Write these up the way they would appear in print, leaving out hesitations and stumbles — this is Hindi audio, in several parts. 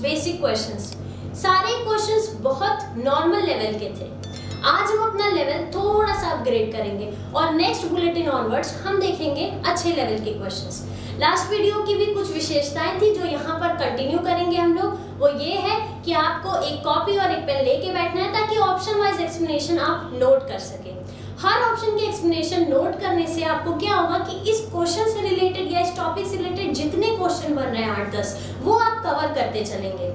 Basic questions. सारे क्वेश्चंस बहुत नॉर्मल लेवल के थे। आज हम अपना लेवल थोड़ा सा अपग्रेड करेंगे और नेक्स्ट बुलेटिन ऑनवर्ड्स हम देखेंगे अच्छे लेवल के क्वेश्चंस। लास्ट वीडियो की भी कुछ विशेषताएं थी जो यहाँ पर कंटिन्यू करेंगे हम लोग। वो ये है कि आपको एक कॉपी और एक पेन लेके बैठना है ताकि ऑप्शन वाइज एक्सप्लेनेशन आप नोट कर सके। हर ऑप्शन के एक्सप्लेनेशन नोट करने से आपको क्या होगा कि इस क्वेश्चन से रिलेटेड या इस टॉपिक से रिलेटेड जितने क्वेश्चन बन रहे हैं 8-10 वो आप कवर करते चलेंगे।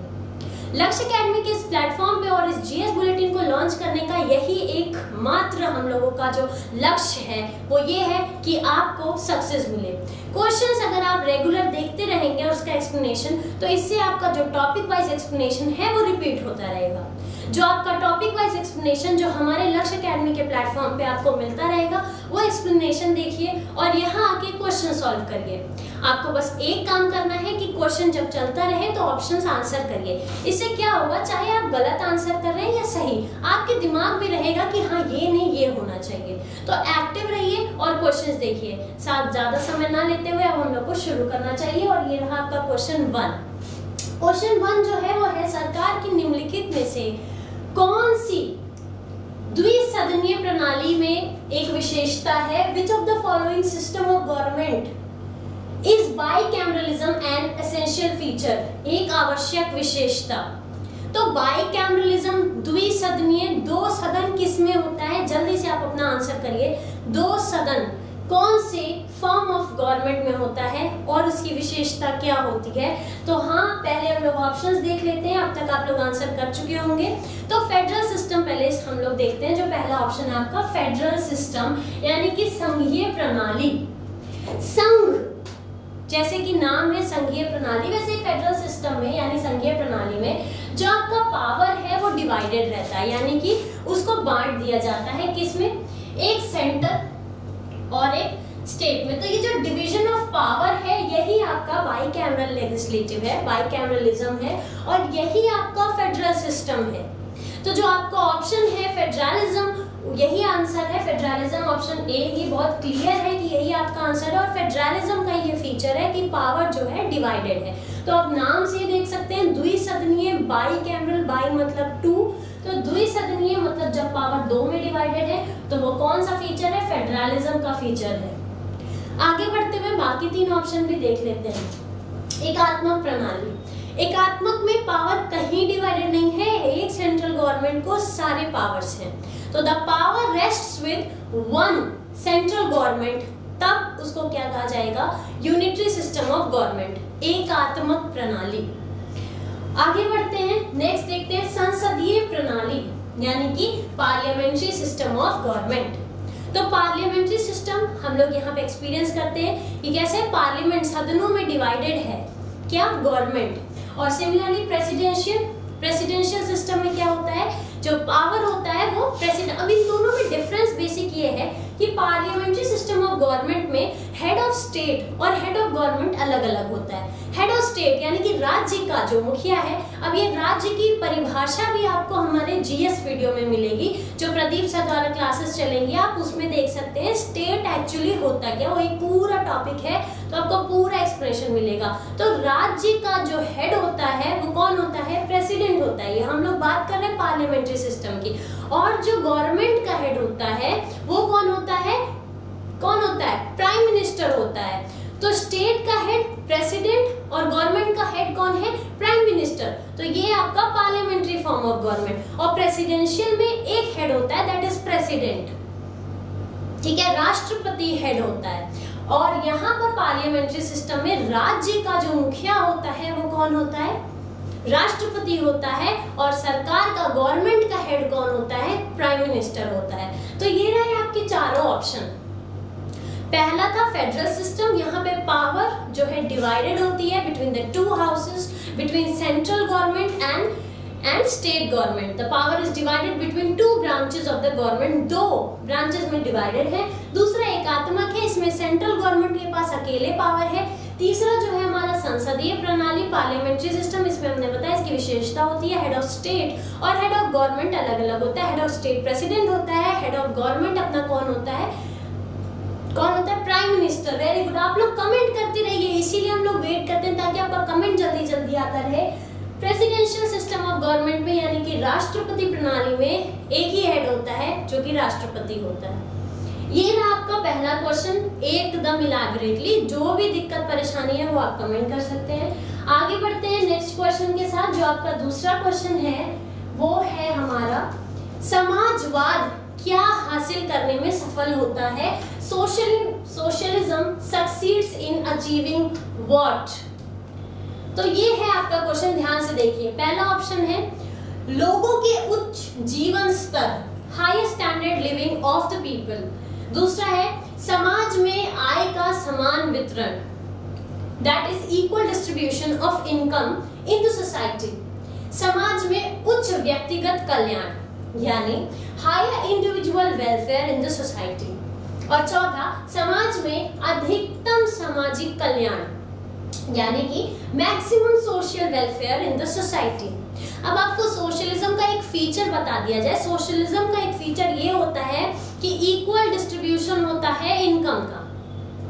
लक्ष्य एकेडमी के इस प्लेटफॉर्म पे और इस जीएस बुलेटिन को लॉन्च करने का यही एक मात्र हम लोगों का जो लक्ष्य है वो ये है कि आपको सक्सेस मिले। क्वेश्चंस अगर आप रेगुलर देखते रहेंगे और उसका एक्सप्लेनेशन, तो इससे आपका जो टॉपिक वाइज एक्सप्लेनेशन है वो रिपीट होता रहेगा। जो आपका टॉपिक वाइज एक्सप्लेनेशन जो हमारे लक्ष्य एकेडमी के प्लेटफॉर्म पे आपको मिलता रहेगा वो एक्सप्लेनेशन देखिए और यहाँ आके क्वेश्चन सॉल्व करिए। आपको बस एक काम करना है कि क्वेश्चन जब चलता रहे तो ऑप्शंस आंसर करिए। इससे क्या होगा, चाहे आप गलत आंसर कर रहे हैं या सही, आपके दिमाग में रहेगा कि हाँ ये नहीं ये होना चाहिए। तो एक्टिव रहिए और क्वेश्चंस देखिए। साथ ज्यादा समय ना लेते हुए अब हम लोग को शुरू करना चाहिए और ये रहा आपका क्वेश्चन 1। क्वेश्चन 1 जो है वो है, सरकार की निम्नलिखित में से कौन सी द्विसदनीय प्रणाली में एक विशेषता है, which of the following system of government is bicameralism an essential feature, एक आवश्यक विशेषता। तो बाइकैमरलिज्म द्विसदनीय, 2 सदन किस में होता है, जल्दी से आप अपना आंसर करिए। 2 सदन कौन से फॉर्म ऑफ गवर्नमेंट में होता है और उसकी विशेषता क्या होती है। तो हाँ, पहले हम लोग ऑप्शंस देख लेते हैं। अब तक आप लोग आंसर कर चुके होंगे। तो फेडरल सिस्टम पहले हम लोग देखते हैं। जो पहला ऑप्शन है आपका फेडरल सिस्टम, यानी कि संघीय प्रणाली। संघ जैसे कि नाम है संघीय प्रणाली, वैसे फेडरल सिस्टम में यानी संघीय प्रणाली में जो आपका पावर है वो डिवाइडेड रहता है, यानी कि उसको बांट दिया जाता है किसमें, एक सेंटर और एक स्टेट में। तो ये जो डिवीजन ऑफ पावर है यही आपका बाइकैमरल लेजिस्लेटिव है, बाइकैमरलिज्म है और यही आपका फेडरल सिस्टम है। तो जो आपका ऑप्शन है फेडरलिज्म, यही आंसर है फेडरलिज्म। ऑप्शन ए ये बहुत क्लियर है कि यही आपका आंसर है और फेडरलिज्म का ये फीचर है कि पावर जो है डिवाइडेड है। तो आप नाम से देख सकते हैं द्विसदनीय, बाइकैमरल, बाई मतलब 2, तो द्विसदनीय मतलब जब पावर 2 में डिवाइडेड है तो वो कौन सा फीचर है, फेडरलिज्म का फीचर है। आगे बढ़ते हुए बाकी 3 ऑप्शन भी देख लेते हैं। एकात्मक प्रणाली, एकात्मक में पावर कहीं डिवाइडेड नहीं है, एक सेंट्रल गवर्नमेंट को सारे पावर्स हैं। तो the power rests with one central government, तब उसको क्या कहा जाएगा, यूनिटरी सिस्टम ऑफ गवर्नमेंट, एकात्मक प्रणाली। आगे बढ़ते हैं, नेक्स्ट देखते हैं संसदीय प्रणाली, यानी कि पार्लियामेंट्री सिस्टम ऑफ गवर्नमेंट। तो पार्लियामेंट्री सिस्टम हम लोग यहाँ पे एक्सपीरियंस करते हैं कि कैसे पार्लियामेंट सदनों में डिवाइडेड है क्या, गवर्नमेंट। और सिमिलरली प्रेसिडेंशियल सिस्टम में क्या होता है, जो पावर होता है वो प्रेसिडेंट। अब इन दोनों में डिफरेंस बेसिक ये है कि पार्लियामेंट्री सिस्टम ऑफ गवर्नमेंट में हेड ऑफ स्टेट और हेड ऑफ गवर्नमेंट अलग अलग होता है। हेड ऑफ स्टेट यानी कि राज्य का जो मुखिया है, अब ये राज्य की परिभाषा भी आपको हमारे जीएस वीडियो में मिलेगी, जो प्रदीप सर द्वारा क्लासेस चलेंगी, आप उसमें देख सकते हैं स्टेट एक्चुअली होता क्या, वो एक पूरा टॉपिक है, तो आपको पूरा एक्सप्रेशन मिलेगा। तो राज्य का जो हेड होता है वो कौन होता है, प्रेसिडेंट होता है। ये हम लोग बात कर रहे हैं पार्लियामेंट्री सिस्टम की। और जो गवर्नमेंट का हेड होता है वो कौन होता है, प्राइम मिनिस्टर होता है। तो स्टेट का हेड प्रेसिडेंट और गवर्नमेंट का हेड कौन है, प्राइम मिनिस्टर। तो ये आपका पार्लियामेंट्री फॉर्म ऑफ गवर्नमेंट। और प्रेसिडेंशियल में एक हेड होता है, दैट इज प्रेसिडेंट, ठीक है, राष्ट्रपति हेड होता है। और यहाँ पर पार्लियामेंट्री सिस्टम में राज्य का जो मुखिया होता है वो कौन होता है, राष्ट्रपति होता है। और सरकार का, गवर्नमेंट का हेड कौन होता है, प्राइम मिनिस्टर होता है। तो ये रहे आपके चारों ऑप्शन। पहला था फेडरल सिस्टम, यहाँ पे पावर जो है डिवाइडेड होती है between the 2 houses, between central government and state government. The power is divided between 2 branches of the government, 2 branches में डिवाइडेड है। दूसरा एकात्मक है, इसमें सेंट्रल गवर्नमेंट के पास अकेले पावर है। तीसरा जो है हमारा संसदीय प्रणाली, पार्लियामेंट्री सिस्टम, इसमें हमने बताया इसकी विशेषता होती है हेड ऑफ स्टेट और हेड ऑफ गवर्नमेंट अलग अलग होता है। हेड ऑफ स्टेट प्रेसिडेंट होता है, हेड ऑफ गवर्नमेंट अपना कौन होता है, प्राइम मिनिस्टर। वेरी गुड, आप लोग कमेंट करते रहिए, इसीलिए हम लोग वेट करते हैं ताकि आपका कमेंट जल्दी जल्दी आता रहे। गवर्नमेंट में यानी कि राष्ट्रपति प्रणाली में एक ही हेड होता है जो कि राष्ट्रपति होता है। ये रहा आपका पहला क्वेश्चन, एकदम इलैबोरेटली। जो भी दिक्कत परेशानी है वो आप कमेंट कर सकते हैं। आगे बढ़ते हैं नेक्स्ट क्वेश्चन के साथ। जो आपका दूसरा क्वेश्चन है वो है हमारा, समाजवाद क्या हासिल करने में सफल होता है? Socialism succeeds in achieving what? तो ये है आपका क्वेश्चन, ध्यान से देखिए। पहला ऑप्शन है लोगों के उच्च जीवन स्तर, high standard living of the people. दूसरा है समाज में आय का समान वितरण, that is equal distribution of income in the society. समाज में उच्च व्यक्तिगत कल्याण यानी higher individual welfare in the society. और चौथा, समाज में अधिकतम सामाजिक कल्याण यानी कि maximum social welfare in the society. अब आपको सोशलिज्म का एक फीचर बता दिया जाए। सोशलिज्म का एक फीचर ये होता है कि इक्वल डिस्ट्रीब्यूशन होता है इनकम का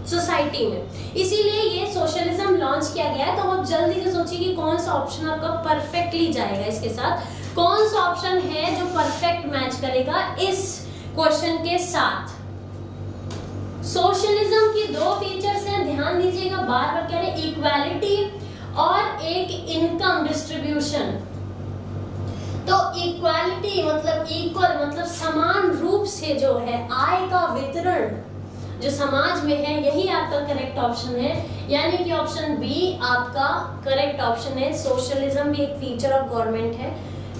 सोसाइटी में, इसीलिए ये सोशलिज्म लॉन्च किया गया है। तो आप जल्दी से सोचिए कि कौन सा ऑप्शन आपका परफेक्टली जाएगा इसके साथ, कौन सा ऑप्शन है जो परफेक्ट मैच करेगा इस क्वेश्चन के साथ। सोशलिज्म की दो फीचर्स हैं, ध्यान दीजिएगा, बार बार कह रहे हैं, इक्वालिटी और एक इनकम डिस्ट्रीब्यूशन। तो इक्वालिटी मतलब इक्वल मतलब समान रूप से जो है आय का वितरण जो समाज में है, यही आपका करेक्ट ऑप्शन है, यानी कि ऑप्शन बी आपका करेक्ट ऑप्शन है। सोशलिज्म भी एक फीचर ऑफ गवर्नमेंट है,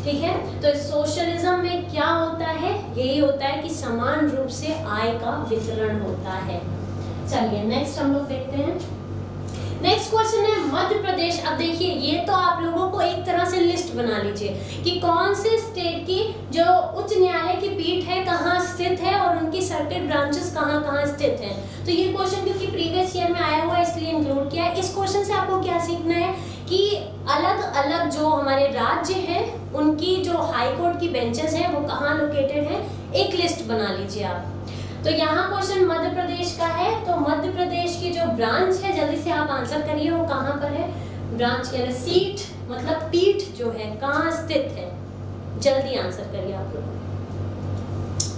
ठीक है। तो इस सोशलिज्म में क्या होता है, यही होता है कि समान रूप से आय का वितरण होता है। चलिए नेक्स्ट हम लोग देखते हैं। नेक्स्ट क्वेश्चन है मध्य प्रदेश। अब देखिए ये तो आप लोगों को एक तरह से लिस्ट बना लीजिए कि कौन से स्टेट की जो उच्च न्यायालय की पीठ है कहाँ स्थित है और उनकी सर्किट ब्रांचेस कहाँ स्थित हैं। तो ये क्वेश्चन क्योंकि प्रीवियस ईयर में आया हुआ है इसलिए इंक्लूड किया है। इस क्वेश्चन से आपको क्या सीखना है कि अलग अलग जो हमारे राज्य हैं उनकी जो हाई कोर्ट की बेंचेस हैं वो कहाँ लोकेटेड है, एक लिस्ट बना लीजिए आप। तो यहाँ क्वेश्चन मध्य प्रदेश का है, तो मध्य प्रदेश की जो ब्रांच है जल्दी से आप आंसर करिए वो कहाँ पर है। ब्रांच यानी सीट मतलब पीठ जो है कहाँ स्थित है, जल्दी आंसर करिए आप लोग।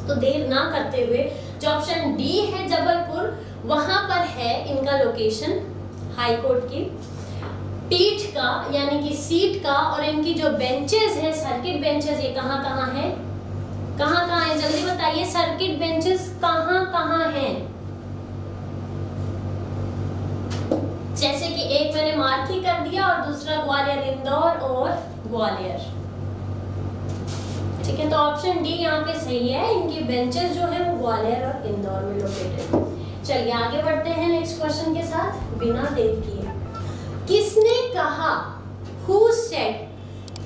तो देर ना करते हुए जो ऑप्शन डी है जबलपुर, वहां पर है इनका लोकेशन हाई कोर्ट की पीठ का यानी कि सीट का। और इनकी जो बेंचेस है सर्किट बेंचेस, ये कहाँ कहाँ है, कहाँ कहाँ है, जल्दी बताइए। सर्किट बेंचेस कहाँ कहाँ हैं? जैसे कि एक मैंने मार्क ही कर दिया और दूसरा ग्वालियर, इंदौर और ग्वालियर, ठीक है। तो ऑप्शन डी यहाँ पे सही है, इनकी बेंचेस जो है वो ग्वालियर और इंदौर में लोकेटेड। चलिए आगे बढ़ते हैं नेक्स्ट क्वेश्चन के साथ बिना देर किए। किसने कहा, हु सेड,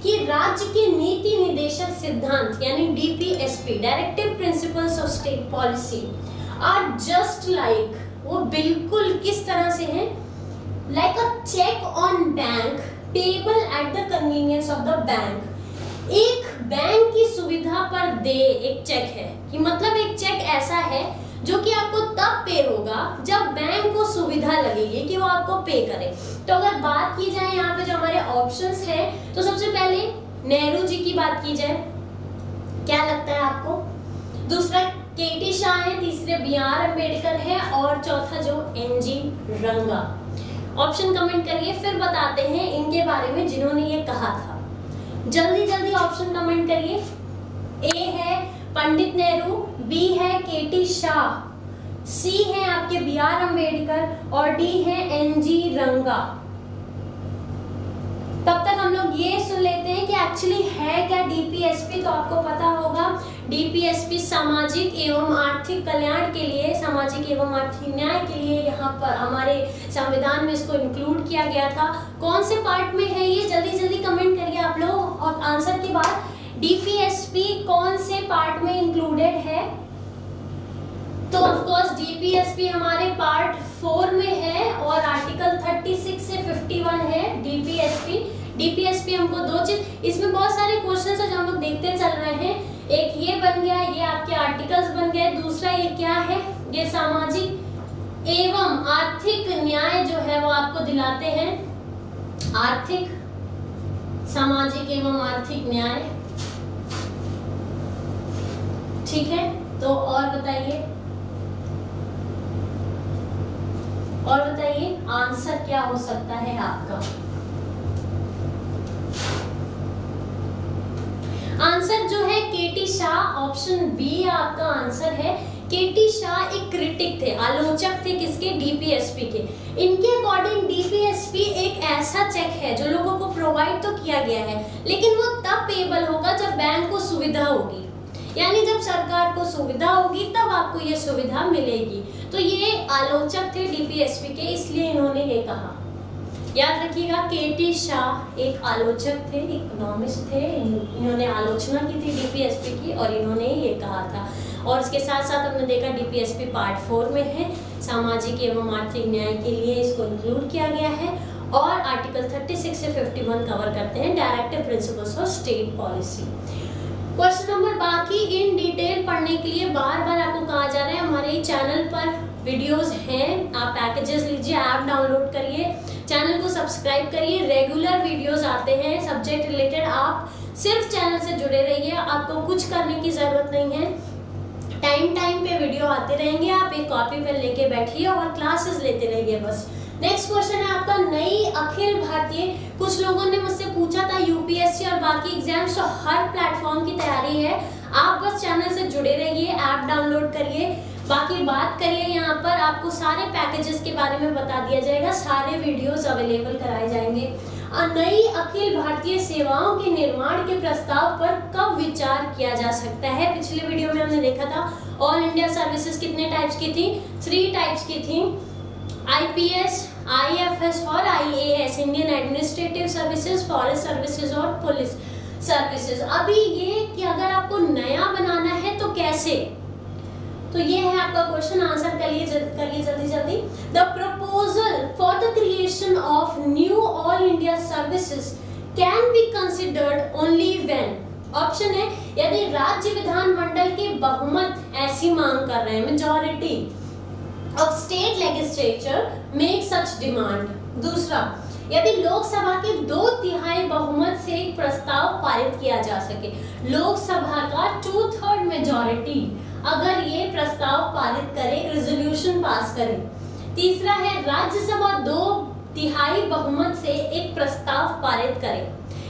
कि राज्य के नीति निदेशक सिद्धांत यानी DPSP directive principles of state policy are just like, वो बिल्कुल किस तरह से हैं, like a cheque on bank payable at the convenience of the bank. एक बैंक की सुविधा पर दे एक चेक है कि मतलब एक चेक ऐसा है जो कि आपको तब पे होगा जब बैंक को सुविधा लगेगी कि वो आपको पे करे। तो अगर बात की जाए यहाँ पे जो हमारे ऑप्शंस हैं, तो सबसे पहले नेहरू जी की बात की जाए, क्या लगता है आपको? दूसरा केटी शाह है, तीसरे BR अम्बेडकर है और चौथा जो NG रंगा। ऑप्शन कमेंट करिए, फिर बताते हैं इनके बारे में जिन्होंने ये कहा था। जल्दी जल्दी ऑप्शन कमेंट करिए। ए है पंडित नेहरू, बी है केटी शाह, सी है आपके BR अम्बेडकर और डी है NG रंगा। तब तक हम लोग ये सुन लेते हैं कि एक्चुअली है क्या डीपीएसपी। तो आपको पता होगा डीपीएसपी सामाजिक एवं आर्थिक कल्याण के लिए, सामाजिक एवं आर्थिक न्याय के लिए यहाँ पर हमारे संविधान में इसको इंक्लूड किया गया था। कौन से पार्ट में है ये, जल्दी जल्दी कमेंट करिए आप लोग। और आंसर के बाद डीपीएसपी कौन से पार्ट में इंक्लूडेड है? तो ऑफ कोर्स डीपीएसपी हमारे पार्ट 4 में है और आर्टिकल 36 से 51 है डीपीएसपी। डीपीएसपी हमको दो चीज, इसमें बहुत सारे क्वेश्चंस है जो हम लोग देखते चल रहे हैं। एक ये बन गया, ये आपके आर्टिकल्स बन गए। दूसरा ये क्या है, ये सामाजिक एवं आर्थिक न्याय जो है वो आपको दिलाते हैं, आर्थिक सामाजिक एवं आर्थिक न्याय। ठीक है, तो और बताइए आंसर क्या हो सकता है आपका? आंसर जो है केटी शाह, ऑप्शन बी आपका आंसर है। केटी शाह एक क्रिटिक थे, आलोचक थे किसके? डीपीएसपी के। इनके अकॉर्डिंग डीपीएसपी एक ऐसा चेक है जो लोगों को प्रोवाइड तो किया गया है, लेकिन वो तब पेएबल होगा जब बैंक को सुविधा होगी, यानी जब सरकार को सुविधा होगी तब आपको ये सुविधा मिलेगी। तो ये आलोचक थे डीपीएसपी के, इसलिए इन्होंने ये कहा। याद रखिएगा, केटी शाह एक आलोचक थे, इकोनॉमिस्ट थे, इन्होंने आलोचना की थी डीपीएसपी की और इन्होंने ये कहा था। और इसके साथ साथ हमने देखा डीपीएसपी पार्ट 4 में है, सामाजिक एवं आर्थिक न्याय के लिए इसको इंक्लूड किया गया है। और आर्टिकल 36 से 51 कवर करते हैं directive principles of state policy. Question number बाकी इन डिटेल पढ़ने के लिए बार बार आपको कहा जा रहा है, हमारे चैनल पर वीडियोस हैं, आप पैकेजेस लीजिए, ऐप डाउनलोड करिए, चैनल को सब्सक्राइब करिए, रेगुलर वीडियोस आते हैं सब्जेक्ट रिलेटेड। आप सिर्फ चैनल से जुड़े रहिए, आपको कुछ करने की जरूरत नहीं है, टाइम पे वीडियो आते रहेंगे, आप एक कॉपी पेन लेके बैठिए और क्लासेस लेते रहिए बस। नेक्स्ट क्वेश्चन है आपका, नई अखिल भारतीय, कुछ लोगों ने मुझसे पूछा था यूपीएससी और बाकी एग्जाम्स, तो हर प्लेटफॉर्म की तैयारी है, आप बस चैनल से जुड़े रहिए, ऐप डाउनलोड करिए, बाकी बात करिए। यहाँ पर आपको सारे पैकेजेस के बारे में बता दिया जाएगा, सारे वीडियोस अवेलेबल कराए जाएंगे। नई अखिल भारतीय सेवाओं के निर्माण के प्रस्ताव पर कब विचार किया जा सकता है? पिछले वीडियो में हमने देखा था ऑल इंडिया सर्विसेज कितने टाइप्स की थी? 3 टाइप्स की थी, आईपीएस, आईएफएस और IAS, Indian administrative services, forest services और पुलिस सर्विसेज। अभी ये कि अगर आपको नया बनाना है तो कैसे, तो ये है आपका क्वेश्चन, आंसर करिए जल्दी। The proposal for the creation of knew all India services can be considered only when, option है यदि राज्य विधानमंडल के बहुमत ऐसी मांग कर रहे हैं, majority of state legislature make such demand. दूसरा, यदि लोकसभा के 2/3 बहुमत से एक प्रस्ताव पारित किया जा सके, लोकसभा का 2/3 मेजॉरिटी अगर ये प्रस्ताव पारित करे, रेजोल्यूशन पास करे। तीसरा है राज्यसभा 2/3 बहुमत से एक प्रस्ताव पारित करे,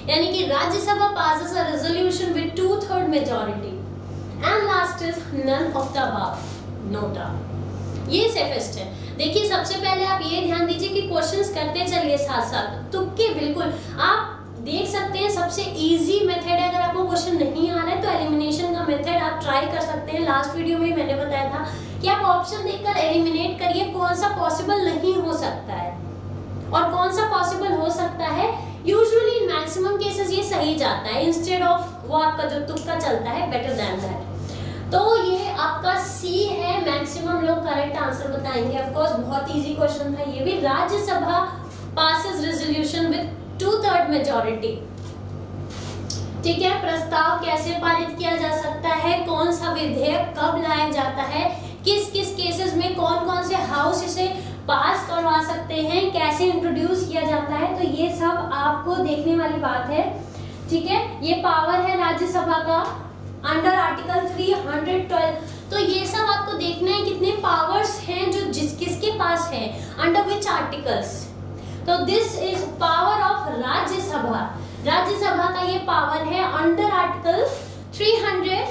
यानी कि Rajya Sabha passes a resolution with 2/3 majority, and last is none of the above, NOTA. ये सेफेस्ट है। देखिए सबसे पहले आप ये ध्यान दीजिए कि क्वेश्चंस करते चलिए साथ साथ, तुक्के बिल्कुल आप देख सकते हैं। सबसे इजी मेथड है, अगर आपको क्वेश्चन नहीं आ रहा है तो एलिमिनेशन का मेथड आप ट्राई कर सकते हैं। लास्ट वीडियो में मैंने बताया था कि आप ऑप्शन देखकर एलिमिनेट करिए, कौन सा पॉसिबल नहीं हो सकता है और कौन सा पॉसिबल हो सकता है। यूजुअली इन मैक्सिमम केसेस ये सही जाता है, इंस्टेड ऑफ वो आपका जो तुक्का चलता है, बेटर देन दैट। तो ये आपका सी है, मैक्सिमम लोग करेक्ट आंसर बताएंगे। ऑफ कोर्स बहुत इजी क्वेश्चन था ये भी। Rajya Sabha passes resolution with 2/3 majority. ठीक है, प्रस्ताव कैसे पारित किया जा सकता है, कौन सा विधेयक कब लाया जाता है, किस किस केसेस में कौन कौन से हाउस इसे पास करवा सकते हैं, कैसे इंट्रोड्यूस किया जाता है, तो ये सब आपको देखने वाली बात है। ठीक है, ये पावर है राज्यसभा का अंडर आर्टिकल 312। तो ये सब आपको देखना है कितने पावर्स हैं जो किसके पास है, अंडर विच आर्टिकल्स। तो this is power of Rajya Sabha. Rajya Sabha का ये पावर है under article 312,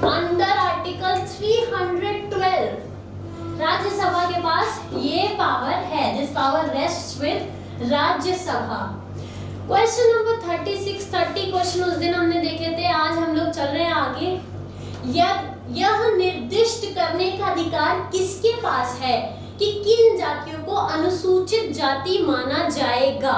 under article 312 Rajya Sabha के पास ये पावर है। This power rests with Rajya Sabha. Question number 36, 30 question उस दिन हमने देखे थे, आज हम लोग चल रहे हैं आगे। यह निर्दिष्ट करने का अधिकार किसके पास है कि किन जातियों को अनुसूचित जाति माना जाएगा।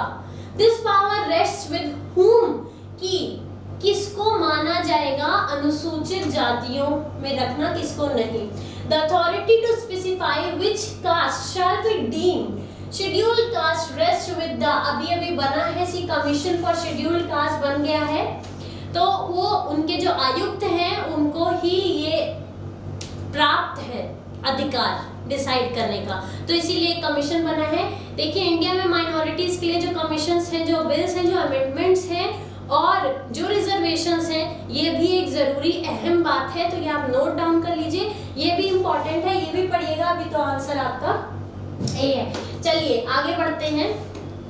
This power rests with whom, कि किसको माना जाएगा अनुसूचित जातियों में रखना, किसको नहीं। The authority to specify which caste shall be deemed scheduled caste rest with the, अभी बना है C commission for scheduled caste बन गया है, तो वो उनके जो आयुक्त हैं उनको ही ये प्राप्त है अधिकार। डिसाइड करने का। तो इसीलिए एक कमीशन बना है। देखिए इंडिया में माइनॉरिटीज के लिए जो कमीशंस हैं, जो बिल्स हैं, जो अमेंडमेंट्स हैं और जो रिजर्वेशंस हैं, ये भी एक जरूरी अहम बात है। तो ये आप नोट डाउन कर लीजिए, ये भी इंपॉर्टेंट है, ये भी पढ़िएगा। अभी तो आंसर आपका ए है। चलिए आगे बढ़ते हैं।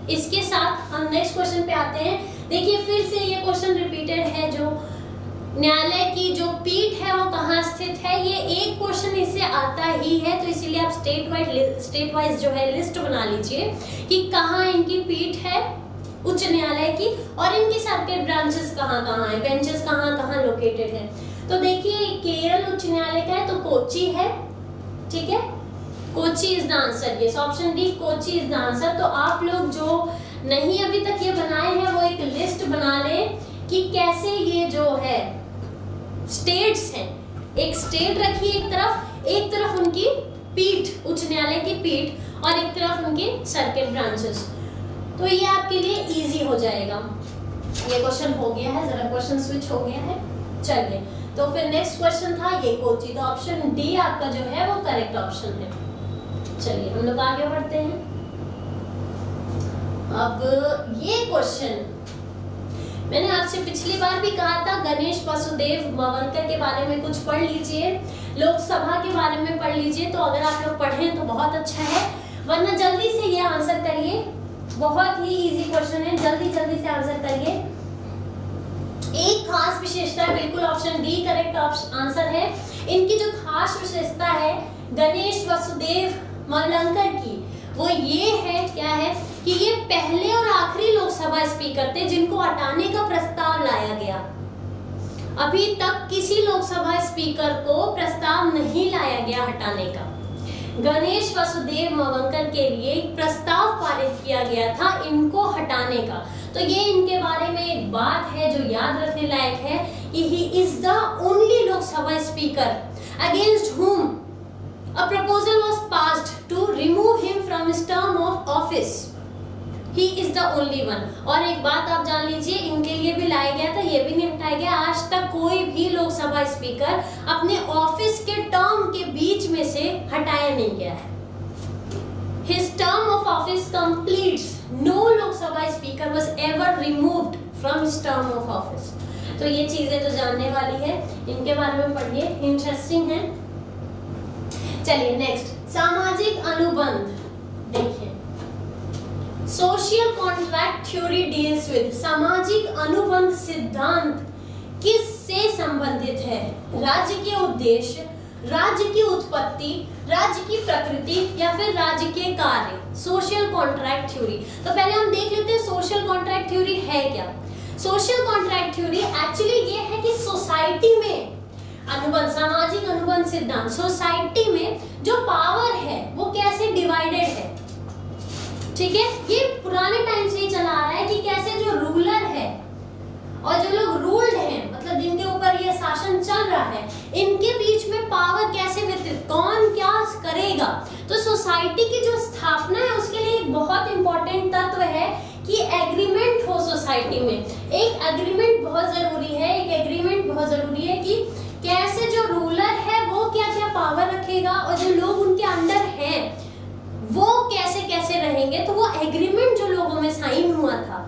इसके साथ हम नेक्स्ट क्वेश्चन पे आते हैं। देखिए फिर से ये क्वेश्चन रिपीटेड है, जो न्यायालय की जो पीठ है वो कहाँ स्थित है। ये एक क्वेश्चन इससे आता ही है, तो इसीलिए आप स्टेट वाइज जो है लिस्ट बना लीजिए कि कहाँ इनकी पीठ है उच्च न्यायालय की, और इनकी सर्किट ब्रांचेस कहाँ कहाँ है, बेंचेस कहाँ कहाँ लोकेटेड है। तो देखिए केरल उच्च न्यायालय का है तो कोची है, ठीक है, कोची इज द आंसर। ये option D Kochi is the answer. तो आप लोग जो नहीं अभी तक ये बनाए हैं वो एक लिस्ट बना लें कि कैसे ये जो है स्टेट्स हैं, एक स्टेट रखिए एक तरफ उनकी पीठ, उच्च न्यायालय की पीठ, और एक तरफ उनकी सर्किट ब्रांचेस। तो ये आपके लिए इजी हो जाएगा। ये क्वेश्चन हो गया है, जरा क्वेश्चन स्विच हो गया है। चलिए तो फिर नेक्स्ट क्वेश्चन था ये कोची, तो ऑप्शन डी आपका जो है वो करेक्ट ऑप्शन है। चलिए हम लोग आगे बढ़ते हैं। अब ये क्वेश्चन मैंने आपसे पिछली बार भी कहा था, गणेश वासुदेव मावलकर के बारे में कुछ पढ़ लीजिए, लोकसभा के बारे में पढ़ लीजिए। तो अगर आप लोग पढ़ें तो बहुत अच्छा है, वरना जल्दी से ये आंसर करिए, बहुत ही इजी क्वेश्चन है, जल्दी से आंसर करिए। एक खास विशेषता है, बिल्कुल ऑप्शन डी करेक्ट आंसर है। इनकी जो खास विशेषता है गणेश वासुदेव मावलकर की, वो ये है, क्या है कि ये पहले और आखिरी लोकसभा स्पीकर थे जिनको हटाने का प्रस्ताव लाया गया। अभी तक किसी लोकसभा स्पीकर को प्रस्ताव नहीं लाया गया हटाने का। गणेश वासुदेव मावलकर के लिए एक प्रस्ताव पारित किया गया था इनको हटाने का। तो ये इनके बारे में एक बात है जो याद रखने लायक है कि he is the only Lok Sabha speaker against whom a proposal was passed to remove him from his term of office. He is the only one. और एक बात आप जान लीजिए, इनके लिए भी लाया गया था, ये भी नहीं हटाया गया। आज तक कोई भी लोकसभा स्पीकर अपने ऑफिस के टर्म के बीच में से हटाया नहीं गया है। His term of office completes. No Lok Sabha speaker was ever removed from his term of office. तो ये चीजें तो जानने वाली है, इनके बारे में पढ़िए, इंटरेस्टिंग है। चलिए नेक्स्ट, सामाजिक अनुबंध। देखिए social contract theory deals with, सामाजिक अनुबंध सिद्धांत किससे संबंधित है? राज्य के उद्देश्य, राज्य की उत्पत्ति, राज्य की प्रकृति या फिर राज्य के कार्य। सोशल कॉन्ट्रैक्ट थ्योरी, तो पहले हम देख लेते हैं सोशल कॉन्ट्रैक्ट थ्योरी है क्या। सोशल कॉन्ट्रैक्ट थ्योरी एक्चुअली ये है कि सोसाइटी में अनुबंध, सामाजिक अनुबंध सिद्धांत, सोसाइटी में जो पावर है वो कैसे डिवाइडेड है, ठीक है। ये पुराने टाइम से ही चला आ रहा है कि कैसे जो रूलर है और जो लोग रूल्ड हैं, मतलब जिनके ऊपर ये शासन चल रहा है, इनके बीच में पावर कैसे वितरित, कौन क्या करेगा। तो सोसाइटी की जो स्थापना है उसके लिए एक बहुत इंपॉर्टेंट तत्व है कि एग्रीमेंट हो सोसाइटी में। एक एग्रीमेंट बहुत जरूरी है, एक एग्रीमेंट बहुत जरूरी है कि कैसे जो रूलर है वो क्या क्या पावर रखेगा और जो लोग उनके अंडर हैं वो कैसे कैसे रहेंगे। तो वो एग्रीमेंट जो लोगों में साइन हुआ था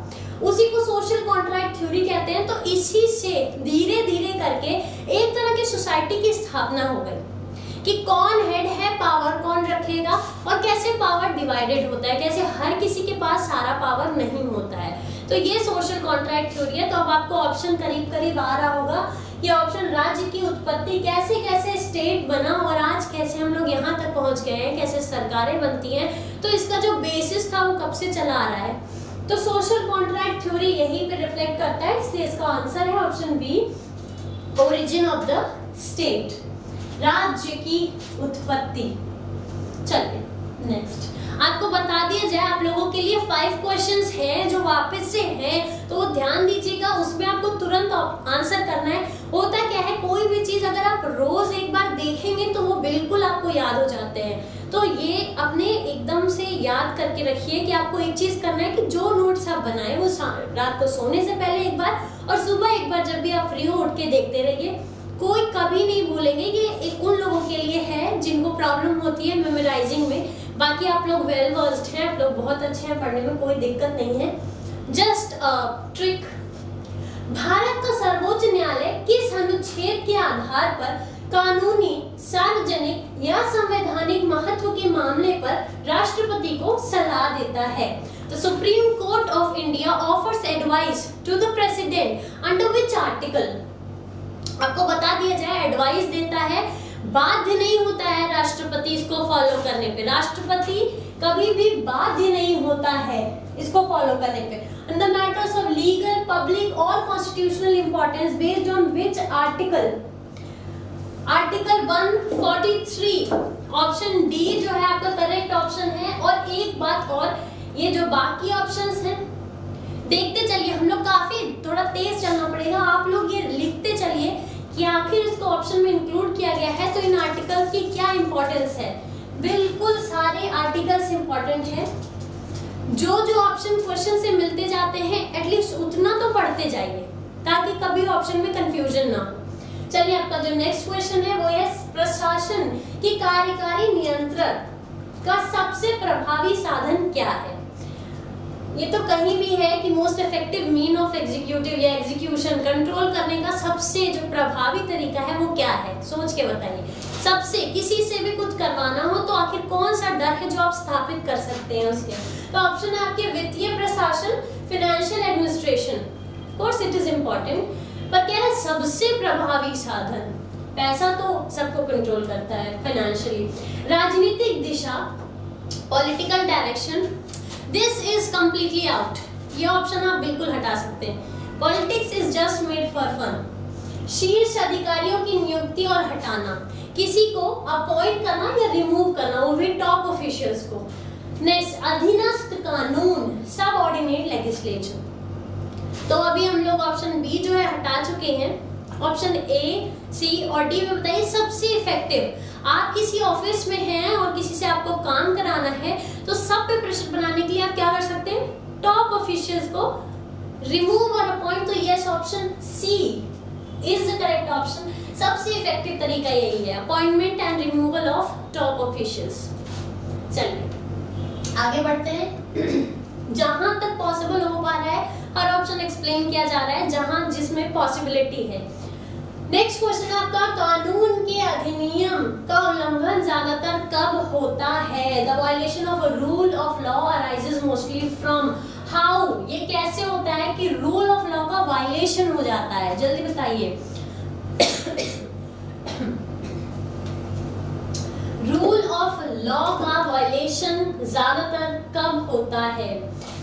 उसी को सोशल कॉन्ट्रैक्ट थ्योरी कहते हैं। तो इसी से धीरे धीरे करके एक तरह की सोसाइटी की स्थापना हो गई कि कौन हेड है, पावर कौन रखेगा और कैसे पावर डिवाइडेड होता है, कैसे हर किसी के पास सारा पावर नहीं होता है। तो ये सोशल कॉन्ट्रैक्ट थ्योरी है। तो अब आपको ऑप्शन करीब करीब आ रहा होगा। ये ऑप्शन राज्य की उत्पत्ति, कैसे कैसे स्टेट बना और आज कैसे हम लोग यहाँ तक पहुँच गए हैं, कैसे सरकारें बनती हैं, तो इसका जो बेसिस था वो कब से चला आ रहा है। तो सोशल कॉन्ट्रैक्ट थ्योरी यहीं पे रिफ्लेक्ट करता है, इसलिए इसका आंसर है option B, origin of the state, राज्य की उत्पत्ति। चलिए नेक्स्ट, आपको बता दिया जाए, आप लोगों के लिए 5 क्वेश्चंस हैं जो वापस से हैं, तो ध्यान दीजिएगा, उसमें आपको तुरंत आंसर करना है। होता क्या है, कोई भी चीज अगर आप रोज एक बार देखेंगे तो वो बिल्कुल आपको याद हो जाते हैं। तो ये अपने एकदम से याद करके रखिए कि आपको एक चीज करना है कि जो नोट्स आप बनाए वो रात को सोने से पहले एक बार और सुबह एक बार जब भी आप फ्री हो उठ के देखते रहिए। कोई कभी नहीं भूलेंगे कि एक उन लोगों के लिए है जिनको प्रॉब्लम होती है मेमोराइजिंग में। बाकी आप लोग वेल वर्स्ड हैं, आप लोग बहुत अच्छे हैं, पढ़ने में कोई दिक्कत नहीं है। Just trick. भारत का सर्वोच्च न्यायालय किस अनुच्छेद के आधार पर कानूनी, सार्वजनिक या संवैधानिक महत्व के मामले पर राष्ट्रपति को सलाह देता है? The Supreme Court of India offers advice to the President under which article? आपको बता दिया जाए, एडवाइस देता है, बाध्य नहीं होता है राष्ट्रपति इसको फॉलो करने पे। राष्ट्रपति कभी भी बाध्य नहीं होता है इसको फॉलो करने पे। In the matters of legal, public or constitutional importance based on which article? Article 143 option D जो है आपका करेक्ट ऑप्शन है। और एक बात और, ये जो बाकी ऑप्शंस हैं देखते चलिए, हम लोग काफी थोड़ा तेज चलना पड़ेगा। आप लोग ये लिखते चलिए कि आखिर इसको ऑप्शन में इंक्लूड किया गया है तो इन आर्टिकल्स की क्या इंपॉर्टेंस है। बिल्कुल सारे आर्टिकल्स इंपॉर्टेंट हैं। जो ऑप्शन क्वेश्चन से मिलते जाते हैं एटलीस्ट उतना तो पढ़ते जाइए ताकि कभी ऑप्शन में कंफ्यूजन ना हो। चलिए, आपका जो नेक्स्ट क्वेश्चन है वो है प्रशासन की कार्यकारी नियंत्रण का सबसे प्रभावी साधन क्या है? ये तो कहीं भी है कि most effective mean of executive या एग्जीक्यूशन कंट्रोल करने का सबसे जो प्रभावी तरीका है वो क्या है? सोच के बताइए। सबसे, किसी से भी कुछ करवाना हो तो आखिर कौन सा डर है जो आप स्थापित कर सकते हैं उसके? तो ऑप्शन है आपके वित्तीय प्रशासन, financial administration. Of course it is important, पर क्या है सबसे प्रभावी साधन? पैसा तो सबको कंट्रोल करता है फाइनेंशियली। राजनीतिक दिशा, political direction, this is completely out. ये ऑप्शन आप बिल्कुल हटा सकते हैं। Politics is just made for fun. शीर्ष अधिकारियों की नियुक्ति और हटाना, किसी को अपॉइंट करना या रिमूव करना, वो भी टॉप ऑफिशियल्स को। नेक्स्ट, अधीनस्थ कानून, सबऑर्डिनेट लेजिस्लेचर। तो अभी हम लोग ऑप्शन बी जो है हटा चुके हैं। ऑप्शन ए, सी और डी में बताइए सबसे इफेक्टिव। आप किसी ऑफिस में हैं और किसी से आपको काम कराना है तो सब पे प्रेशर बनाने के लिए आप क्या कर सकते हैं? टॉप ऑफिशियल्स को रिमूव और अपॉइंट। तो yes, option C is the correct option. सबसे इफेक्टिव तरीका यही है, appointment and removal of top officials. चलिए आगे बढ़ते हैं। जहां तक पॉसिबल हो पा रहा है हर ऑप्शन एक्सप्लेन किया जा रहा है जहां जिसमें पॉसिबिलिटी है। नेक्स्ट क्वेश्चन आपका, कानून के अधिनियम का उल्लंघन ज्यादातर कब होता है? The violation of a rule of law arises mostly from how? ये कैसे होता है कि रूल ऑफ लॉ का वायलेशन हो जाता है? जल्दी बताइए। रूल ऑफ लॉ का वायलेशन ज्यादातर कब होता है?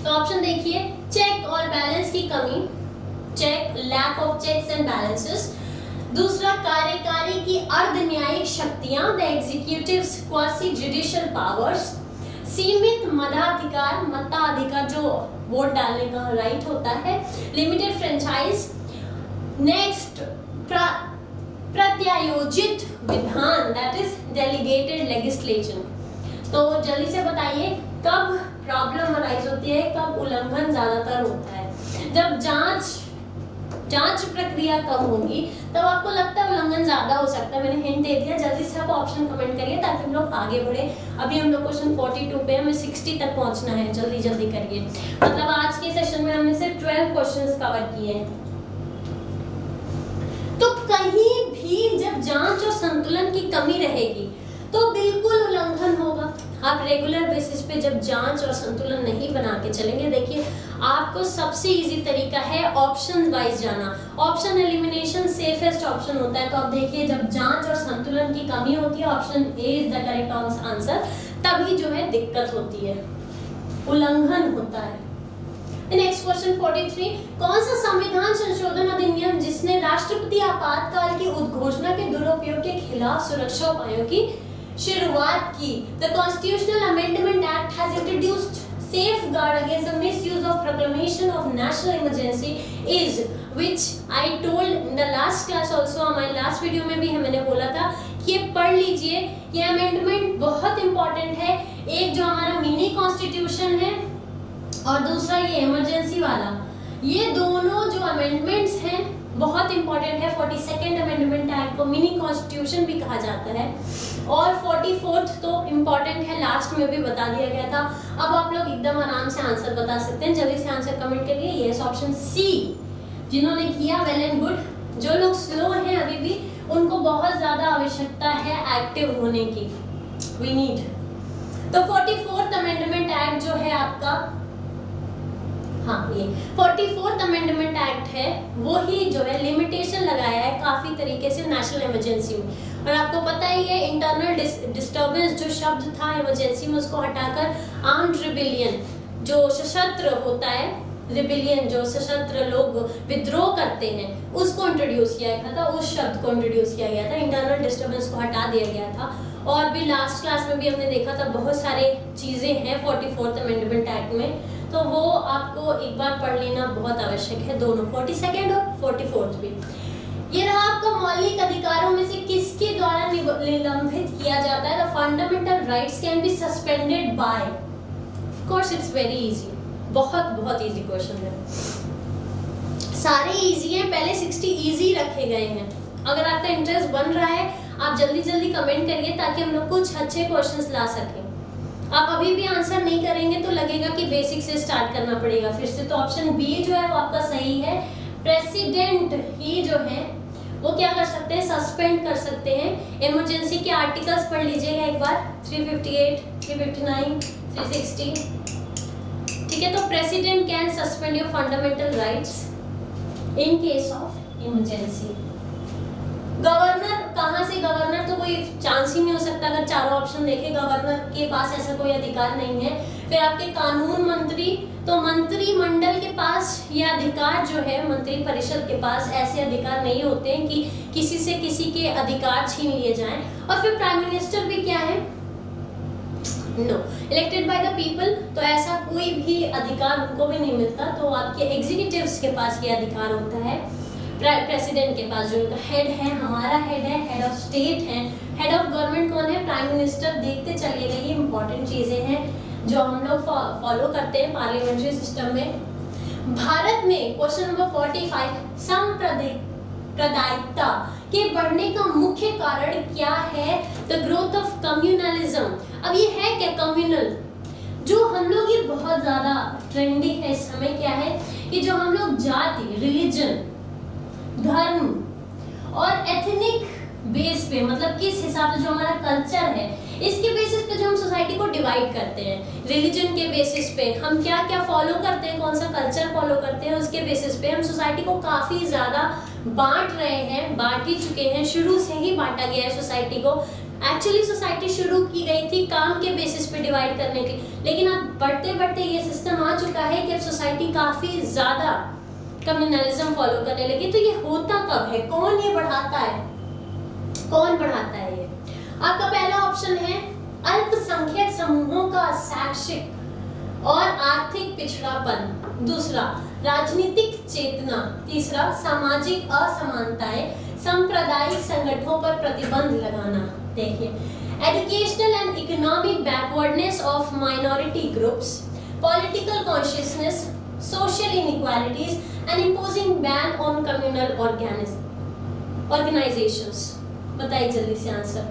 तो ऑप्शन देखिए, चेक और बैलेंस की कमी, check, lack of checks and balances. दूसरा, कार्यकारी की अर्ध न्यायिक शक्तियां, the executives quasi judicial powers. सीमित मताधिकार, मताधिकार जो वोट डालने का राइट होता है। Limited franchise. नेक्स्ट, प्रत्यायोजित विधान, दैट इज डेलीगेटेड लेजिस्लेशन। तो जल्दी से बताइए कब प्रॉब्लम अराइज होती है, कब उल्लंघन ज्यादातर होता है? जब जांच प्रक्रिया कम होगी तब आपको लगता है उल्लंघन ज्यादा हो सकता है। मैंने हिंट दे दिया, जल्दी से आप ऑप्शन कमेंट करिए ताकि हम लोग आगे बढ़े। अभी हम लोग क्वेश्चन 42 पे, हमें 60 तक पहुंचना है, जल्दी जल्दी करिए। मतलब आज के सेशन में हमने सिर्फ 12 क्वेश्चंस कवर किए हैं। तो कहीं भी जब जांच और संतुलन की कमी रहेगी तो बिल्कुल उल्लंघन होगा। आप रेगुलर बेसिस पे जब जांच और संतुलन नहीं बना के चलेंगे, देखिए आपको सबसे इजी तरीका है ऑप्शन वाइज जाना। ऑप्शन एलिमिनेशन सेफेस्ट ऑप्शन होता है। तो आप देखिए जब जांच और संतुलन की कमी होती है, option A is the correct answer, तभी जो है दिक्कत होती है, उल्लंघन होता है। नेक्स्ट क्वेश्चन 43, कौन सा संविधान संशोधन अधिनियम जिसने राष्ट्रपति आपातकाल की उद्घोषणा के दुरुपयोग के खिलाफ सुरक्षा उपायों की शुरुआत की? The Constitutional Amendment Act has introduced safeguard against the misuse of proclamation of national emergency is, which I told in the last class also, हमारे लास्ट वीडियो में भी मैंने बोला था कि ये पढ़ लीजिए, ये अमेंडमेंट बहुत इंपॉर्टेंट है। एक जो हमारा मिनी कॉन्स्टिट्यूशन है और दूसरा ये इमरजेंसी वाला, ये दोनों जो अमेंडमेंट्स हैं बहुत इंपॉर्टेंट है। 42nd अमेंडमेंट एक्ट को मिनी कॉन्स्टिट्यूशन भी कहा जाता है, और 44th तो इम्पॉर्टेंट है, लास्ट में भी बता दिया गया था। अब आप लोग एकदम आराम से आंसर बता सकते हैं, जल्दी से आंसर कमेंट करिए। Yes, option C. जिन्होंने किया वेल एंड गुड। जो लोग स्लो हैं अभी भी, उनको बहुत ज्यादा आवश्यकता है एक्टिव होने की, वी नीड। तो 44th अमेंडमेंट एक्ट जो है आपका, हाँ ये 44th अमेंडमेंट एक्ट है, वो ही जो है लिमिटेशन लगाया है काफी तरीके से नेशनल इमरजेंसी में। और आपको पता ही है इंटरनल डिस्टर्बेंस जो शब्द था इमरजेंसी में, उसको हटाकर आर्म्ड रिबेलियन, जो सशस्त्र होता है, रिबेलियन जो सशस्त्र लोग विद्रोह करते हैं, उसको इंट्रोड्यूस किया गया था, उस शब्द को इंट्रोड्यूस किया गया था, इंटरनल डिस्टर्बेंस को हटा दिया गया था। और भी लास्ट क्लास में भी हमने देखा था बहुत सारे चीजें हैं 44th अमेंडमेंट एक्ट में, तो वो आपको एक बार पढ़ लेना बहुत आवश्यक है, दोनों 42nd और 44th भी। ये रहा आपका मौलिक अधिकारों में से किसके द्वारा निलंबित किया जाता है? The fundamental rights can be suspended bye, of course it's very easy, बहुत बहुत इजी क्वेश्चन है, सारे इजी हैं, पहले 60 इजी रखे गए हैं। अगर आपका इंटरेस्ट बन रहा है आप जल्दी जल्दी कमेंट करिए ताकि हम लोग कुछ अच्छे क्वेश्चंस ला सकें। आप अभी भी आंसर नहीं करेंगे तो लगेगा कि बेसिक से स्टार्ट करना पड़ेगा फिर से। तो ऑप्शन बी जो है वो आपका सही है। प्रेसिडेंट ही जो है वो क्या कर सकते हैं? सस्पेंड कर सकते हैं। इमरजेंसी के आर्टिकल्स पढ़ लीजिएगा एक बार, 358, 359, 360, ठीक है। तो president can suspend your fundamental rights in case of emergency. Governor, कहां से गवर्नर? तो कोई चांस ही नहीं हो सकता अगर चारों ऑप्शन देखें, गवर्नर के पास ऐसा कोई अधिकार नहीं है। फिर आपके कानून मंत्री, तो मंत्रिमंडल के पास ये अधिकार जो है, मंत्री परिषद के पास ऐसे अधिकार नहीं होते हैं कि किसी से किसी के अधिकार छीन लिए जाएं। और फिर प्राइम मिनिस्टर भी क्या है? No, elected by the people, तो ऐसा कोई भी अधिकार उनको भी नहीं मिलता। तो आपके एग्जीक्यूटिव्स के पास ये अधिकार होता है। प्रेसिडेंट के पास जो इनका हेड है, हमारा हेड है, हेड ऑफ स्टेट है। हेड ऑफ गवर्नमेंट कौन है? Prime minister. देखते चलिएगा, ये इंपॉर्टेंट चीजें हैं जो हम लोग फॉलो करते हैं पार्लियामेंट्री सिस्टम में। भारत में क्वेश्चन नंबर 45, सांप्रदायिकता के बढ़ने का मुख्य कारण क्या है? The growth of communalism. अब ये है क्या कम्युनल? जो हम लोग, ये बहुत ज्यादा ट्रेंडी है इस समय, क्या है कि जो हम लोग जाति, रिलीजन, धर्म और एथनिक बेस पे, मतलब किस हिसाब से जो हमारा कल्चर है, इसके बेसिस पे जो हम सोसाइटी को डिवाइड करते हैं, रिलीजन के बेसिस पे हम क्या क्या फॉलो करते हैं, कौन सा कल्चर फॉलो करते हैं, उसके बेसिस पे हम सोसाइटी को काफी ज्यादा बांट रहे हैं, बांट ही चुके हैं। शुरू से ही बांटा गया है सोसाइटी को। एक्चुअली सोसाइटी शुरू की गई थी काम के बेसिस पे डिवाइड करने के, लेकिन अब बढ़ते बढ़ते ये सिस्टम आ चुका है कि अब सोसाइटी काफी ज्यादा कम्युनलिज्म फॉलो करने लगी। तो ये होता कब है? कौन ये बढ़ाता है? कौन बढ़ाता है ये? आपका पहला ऑप्शन है अल्पसंख्यक समूहों का शैक्षिक और आर्थिक पिछड़ापन, दूसरा राजनीतिक चेतना, तीसरा सामाजिक असमानताएं, सांप्रदायिक संगठनों पर प्रतिबंध लगाना। देखिए, educational and economic backwardness of minority groups, political consciousness, social inequalities and imposing ban on communal organizations। बताइए जल्दी से आंसर।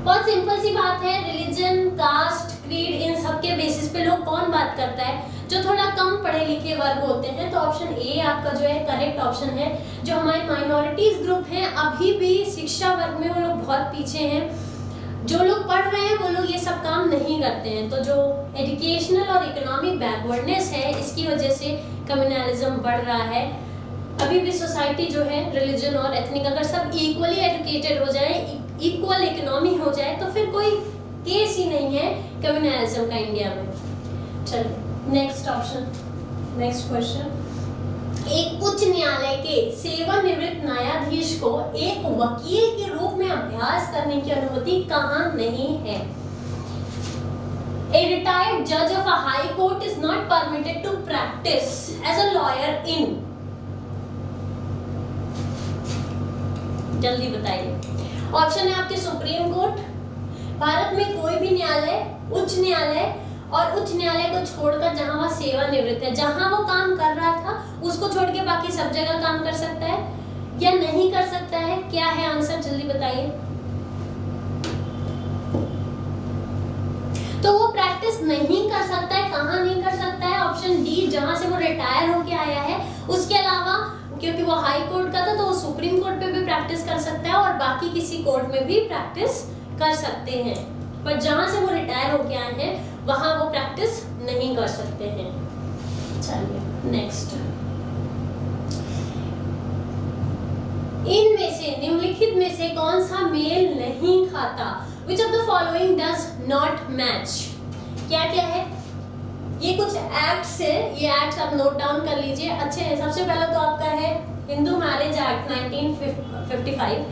बहुत सिंपल सी बात है, रिलीजन, कास्ट, क्रीड, इन सब के बेसिस पे लोग कौन बात करता है? जो थोड़ा कम पढ़े लिखे वर्ग होते हैं। तो ऑप्शन ए आपका जो है करेक्ट ऑप्शन है। जो हमारे माइनॉरिटीज ग्रुप हैं, अभी भी शिक्षा वर्ग में वो लोग बहुत पीछे हैं। जो लोग पढ़ रहे हैं वो लोग ये सब काम नहीं करते हैं। तो जो एजुकेशनल और इकोनॉमिक बैकवर्डनेस है, इसकी वजह से कम्युनलिज्म बढ़ रहा है। अभी भी सोसाइटी जो है, रिलीजन और एथनिक, अगर सब इक्वली एजुकेटेड हो जाए, इक्वल इकोनॉमी हो जाए, तो फिर कोई केस ही नहीं है कम्युनलिज्म का इंडिया में। चलिए नेक्स्ट ऑप्शन, नेक्स्ट क्वेश्चन। एक उच्च न्यायालय के सेवानिवृत्त न्यायाधीश को एक वकील के रूप में अभ्यास करने की अनुमति कहां नहीं है? A retired judge of a high court is not permitted to practice as a lawyer in, जल्दी बताइए। ऑप्शन है आपके सुप्रीम कोर्ट, भारत में कोई भी न्यायालय, उच्च न्यायालय, और उच्च न्यायालय को छोड़कर जहां वह सेवानिवृत्त है, जहां वो काम कर रहा था उस सब जगह काम कर सकता है या नहीं कर सकता है? क्या है आंसर, जल्दी बताइए। तो वो प्रैक्टिस नहीं कर सकता है, कहाँ नहीं कर सकता है? ऑप्शन डी, जहां से वो रिटायर होके आया है। उसके अलावा क्योंकि वो हाई कोर्ट का था तो वो सुप्रीम कोर्ट पे भी प्रैक्टिस कर सकता है और बाकी किसी कोर्ट में भी प्रैक्टिस कर सकते हैं, पर जहां से वो रिटायर होके आए हैं वहां वो प्रैक्टिस नहीं कर सकते हैं। चलिए नेक्स्ट, इनमें से, निम्नलिखित में से कौन सा मेल नहीं खाता? Which of the following does not match? क्या क्या है? ये कुछ एक्ट्स है, ये एक्ट्स आप नोट डाउन कर लीजिए। अच्छे हैं। सबसे पहला तो आपका है हिंदू मैरिज एक्ट 1955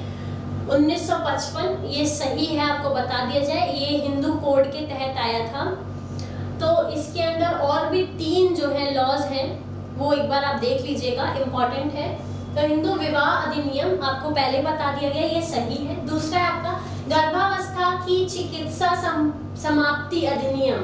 1955, ये सही है, आपको बता दिया जाए, ये हिंदू कोड के तहत आया था। तो इसके अंदर और भी 3 जो है लॉज हैं, वो एक बार आप देख लीजिएगा, इम्पोर्टेंट है। तो हिंदू विवाह अधिनियम आपको पहले बता दिया गया, ये सही है। दूसरा है आपका गर्भावस्था की चिकित्सा समाप्ति अधिनियम,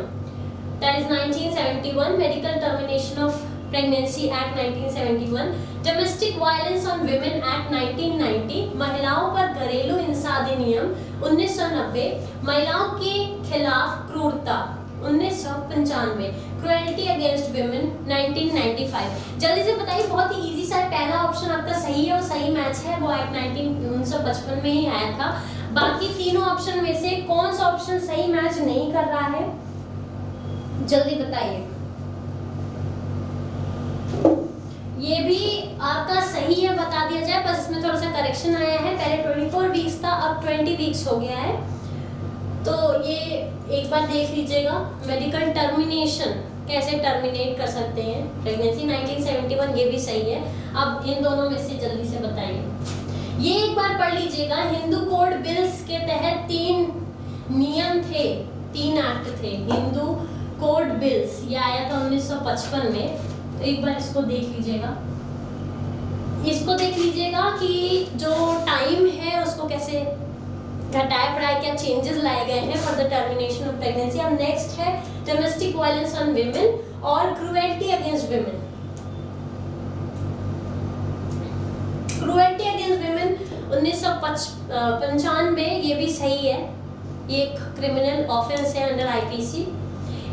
that is 1971, medical termination of pregnancy act 1971, domestic violence on women act 1990, महिलाओं पर घरेलू हिंसा अधिनियम 1990, महिलाओं के खिलाफ क्रूरता 1995, क्रुएल्टी अगेंस्ट विमेन 1995। जल्दी से बताइए, बहुत ही इजी सा है। पहला ऑप्शन आपका सही है और सही मैच है, वो एक्ट 1955 में ही आया था। बाकी तीनों ऑप्शन में से कौन सा ऑप्शन सही मैच नहीं कर रहा है, जल्दी बताइए। ये भी आपका सही है, बता दिया जाए, बस इसमें थोड़ा सा करेक्शन आया है। पहले 24 वीक्स था, अब 20 वीक्स हो गया है। तो ये एक बार देख लीजिएगा, मेडिकल टर्मिनेशन कैसे टर्मिनेट कर सकते हैं प्रेगनेंसी 1971, ये भी सही है। अब इन दोनों में से जल्दी से बताइए। ये एक बार पढ़ लीजिएगा, हिंदू कोड बिल्स के तहत 3 नियम थे, 3 एक्ट थे, हिंदू कोड बिल्स, ये आया था 1955 में। तो एक बार इसको देख लीजिएगा, इसको देख लीजिएगा कि जो टाइम है उसको कैसे घटाया बढ़ाया, क्या चेंजेस लाए गए हैं for the termination of pregnancy. अब नेक्स्ट है डोमेस्टिक वायलेंस ऑन विमेन और cruelty against women. Cruelty against women 1995, ये भी सही है, ये एक क्रिमिनल ऑफेंस है अंडर आईपीसी,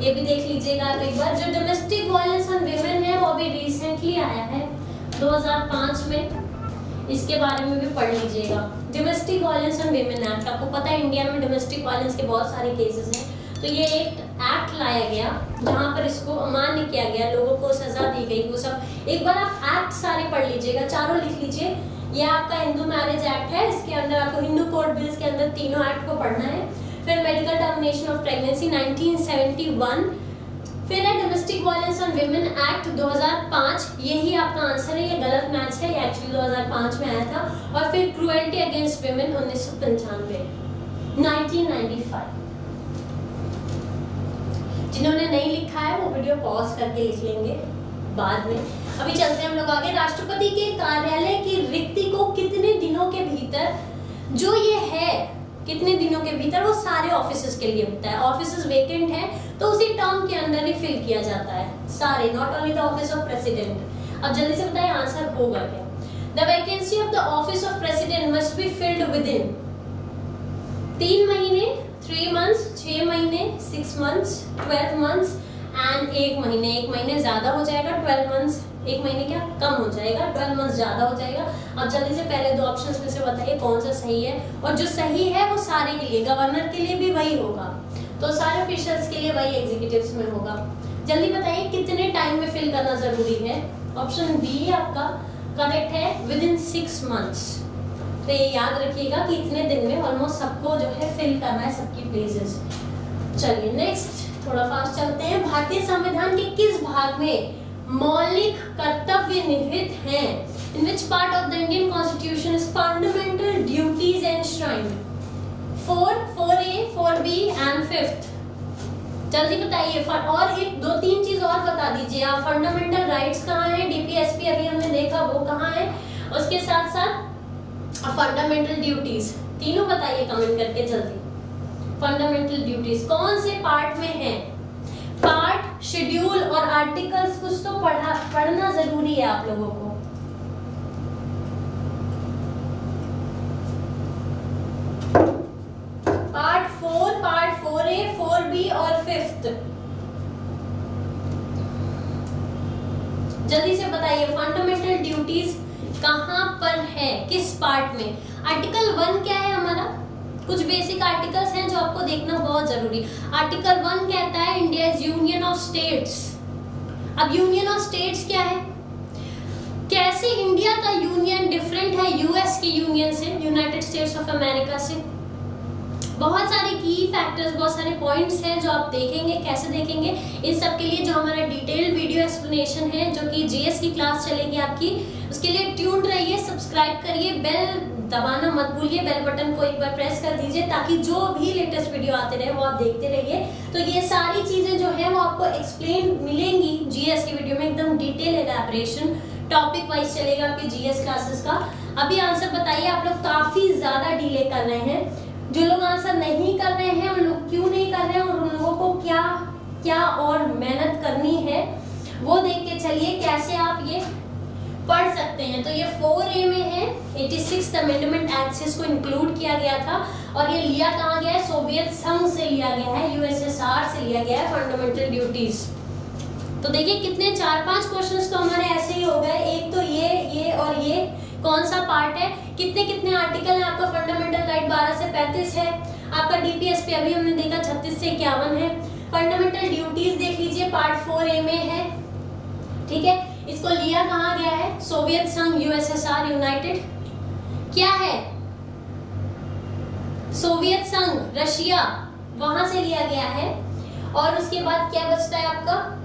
ये भी देख लीजिएगा आप एक बार। जो डोमेस्टिक वायलेंस ऑन विमेन है वो अभी रिसेंटली आया है 2005 में, इसके बारे में भी पढ़ लीजिएगा। Domestic violence on women act, आपको पता है इंडिया में डोमेस्टिक वायलेंस के बहुत सारे केसेस हैं, तो ये एक एक्ट लाया गया जहाँ पर इसको अमान्य किया गया, लोगों को सजा दी गई, वो सब एक बार आप एक्ट सारे पढ़ लीजिएगा, चारों लिख लीजिए। ये आपका हिंदू मैरिज एक्ट है, इसके अंदर आपको हिंदू कोड बिल्स के अंदर तीनों एक्ट को पढ़ना है। फिर मेडिकल टर्मिनेशन ऑफ प्रेगनेंसी 1971, फिर है domestic violence on women act 2005, यही आपका आंसर है, ये गलत मैच है, ये एक्चुअली 2005 में आया था। और फिर क्रुएल्टी अगेंस्ट विमेन 1995, 1995। जिन्होंने नहीं लिखा है वो वीडियो पॉज करके लिख लेंगे बाद में। अभी चलते हैं हम लोग आगे। राष्ट्रपति के कार्यालय की रिक्ति को कितने दिनों के भीतर, जो ये है कितने दिनों के भीतर, वो सारे ऑफिसेस के लिए होता है। ऑफिसेस वेकेंट है तो उसी टर्म के अंदर ही फिल किया जाता है सारे, not only the office of president. अब जल्दी से बताइए आंसर होगा क्या। The vacancy of the office of president must be filled with in 3 महीने, 3 मंथ्स, 6 महीने, 6 मंथ्स, 12 मंथ्स एंड 1 महीने। 1 महीने ज्यादा हो जाएगा, 12 मंथ्स, 1 महीने क्या कम हो जाएगा, 12 मंथ्स ज्यादा हो जाएगा। अब जल्दी से पहले 2 ऑप्शंस में से बताइए कौन सा सही है, और जो सही है वो सारे के लिए, गवर्नर के लिए भी वही होगा, तो सारे ऑफिशियल्स के लिए वही एग्जीक्यूटिव्स में होगा। जल्दी बताइए कितने टाइम में फिल करना जरूरी है। ऑप्शन बी आपका करेक्ट है, विद इन 6 मंथ्स। तो ये याद रखिएगा कि इतने दिन में ऑलमोस्ट सबको जो है फिल करना है, सबकी प्लेसेस। चलिए नेक्स्ट, थोड़ा फास्ट चलते हैं। भारतीय संविधान के किस भाग में मौलिक कर्तव्य निहित हैं? In which part of the Indian Constitution is fundamental duties enshrined? 4, 4A, 4B and 5th। जल्दी बताइए। और एक 2-3 चीज और बता दीजिए आप। फंडामेंटल राइट्स कहाँ है, डीपीएसपी अभी हमने देखा वो कहाँ है, उसके साथ साथ फंडामेंटल ड्यूटीज, तीनों बताइए कमेंट करके जल्दी। फंडामेंटल ड्यूटीज कौन से पार्ट में है? पार्ट, शेड्यूल और आर्टिकल्स कुछ तो पढ़ना जरूरी है आप लोगों को। जल्दी से बताइए, फंडामेंटल ड्यूटीज कहाँ पर है, किस पार्ट में? आर्टिकल 1 क्या है हमारा? कुछ बेसिक आर्टिकल्स हैं जो आपको देखना बहुत जरूरी। आर्टिकल 1 कहता है India is union of states. अब यूनियन ऑफ स्टेट्स क्या है? कैसे इंडिया का यूनियन डिफरेंट है यूएस के यूनियन से, यूनाइटेड स्टेट्स ऑफ अमेरिका से। बहुत सारे की फैक्टर्स, बहुत सारे पॉइंट्स हैं जो आप देखेंगे। कैसे देखेंगे? इन सब के लिए जो हमारा डिटेल वीडियो एक्सप्लेनेशन है, जो कि जीएस की क्लास चलेगी आपकी, उसके लिए ट्यून्ड रहिए, सब्सक्राइब करिए, बेल दबाना मत भूलिए, बेल बटन को एक बार प्रेस कर दीजिए ताकि जो भी लेटेस्ट वीडियो आते रहे वो आप देखते रहिए। तो ये सारी चीजें जो है वो आपको एक्सप्लेन मिलेंगी जीएस की वीडियो में, एकदम डिटेल एलैबोरेशन, टॉपिक वाइज चलेगा आपके जीएस क्लासेस का। अभी आंसर बताइए, आप लोग काफी ज्यादा डिले कर रहे हैं। जो लोग आंसर नहीं कर रहे हैं उन लोग क्यों नहीं कर रहे हैं, और उन लोगों को क्या क्या और मेहनत करनी है वो देख के चलिए कैसे आप ये पढ़ सकते हैं। तो ये 4A में है, 86th अमेंडमेंट एक्ट से इसको इंक्लूड किया गया था, और ये लिया कहाँ गया है? सोवियत संघ से लिया गया है, यूएसएसआर से लिया गया है फंडामेंटल ड्यूटीज। तो देखिए कितने 4-5 क्वेश्चंस तो हमारे ऐसे ही हो गए। एक तो ये और ये कौन सा पार्ट है, कितने कितने आर्टिकल है आपका? फंडामेंटल राइट 12 से 35 है आपका। डीपीएस पे अभी हमने देखा 36 से 51 है। फंडामेंटल ड्यूटीज देख लीजिए, पार्ट 4A में है, ठीक है। इसको लिया कहाँ गया है? सोवियत संघ, यूएसएसआर, यूनाइटेड क्या है? सोवियत संघ, रशिया, वहां से लिया गया है। और उसके बाद क्या बचता है आपका?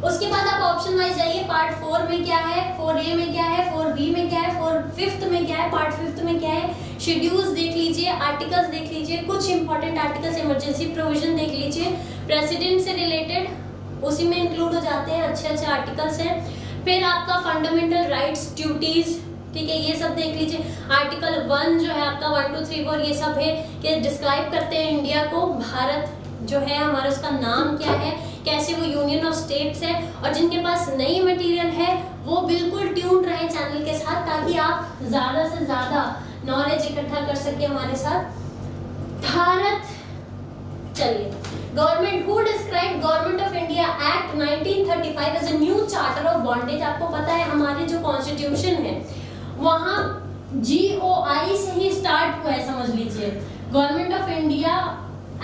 उसके बाद आप ऑप्शन वाइज जाइए, पार्ट 4 में क्या है, 4A में क्या है, 4B में क्या है, 5th में क्या है, पार्ट 5th में क्या है। शेड्यूल्स देख लीजिए, आर्टिकल्स देख लीजिए, कुछ इंपॉर्टेंट आर्टिकल्स, इमरजेंसी प्रोविजन देख लीजिए, प्रेसिडेंट से रिलेटेड उसी में इंक्लूड हो जाते हैं, अच्छे अच्छे आर्टिकल्स हैं। फिर आपका फंडामेंटल राइट्स, ड्यूटीज, ठीक है, ये सब देख लीजिए। आर्टिकल 1 जो है आपका 1, 2, 3, 4 ये सब है कि डिस्क्राइब करते हैं इंडिया को, भारत जो है हमारा, उसका नाम क्या है, कैसे वो यूनियन ऑफ स्टेट्स है। और जिनके पास नई मटेरियल है वो बिल्कुल ट्यून रहे चैनल के साथ, ताकि आप ज्यादा से ज्यादा नॉलेज इकट्ठा कर सके हमारे साथ। भारत, चलिए, government who describe government of India act 1935 as a new charter of bondage. आपको पता है हमारे जो कॉन्स्टिट्यूशन है वहां GOI से ही स्टार्ट हुआ है, समझ लीजिए। गवर्नमेंट ऑफ इंडिया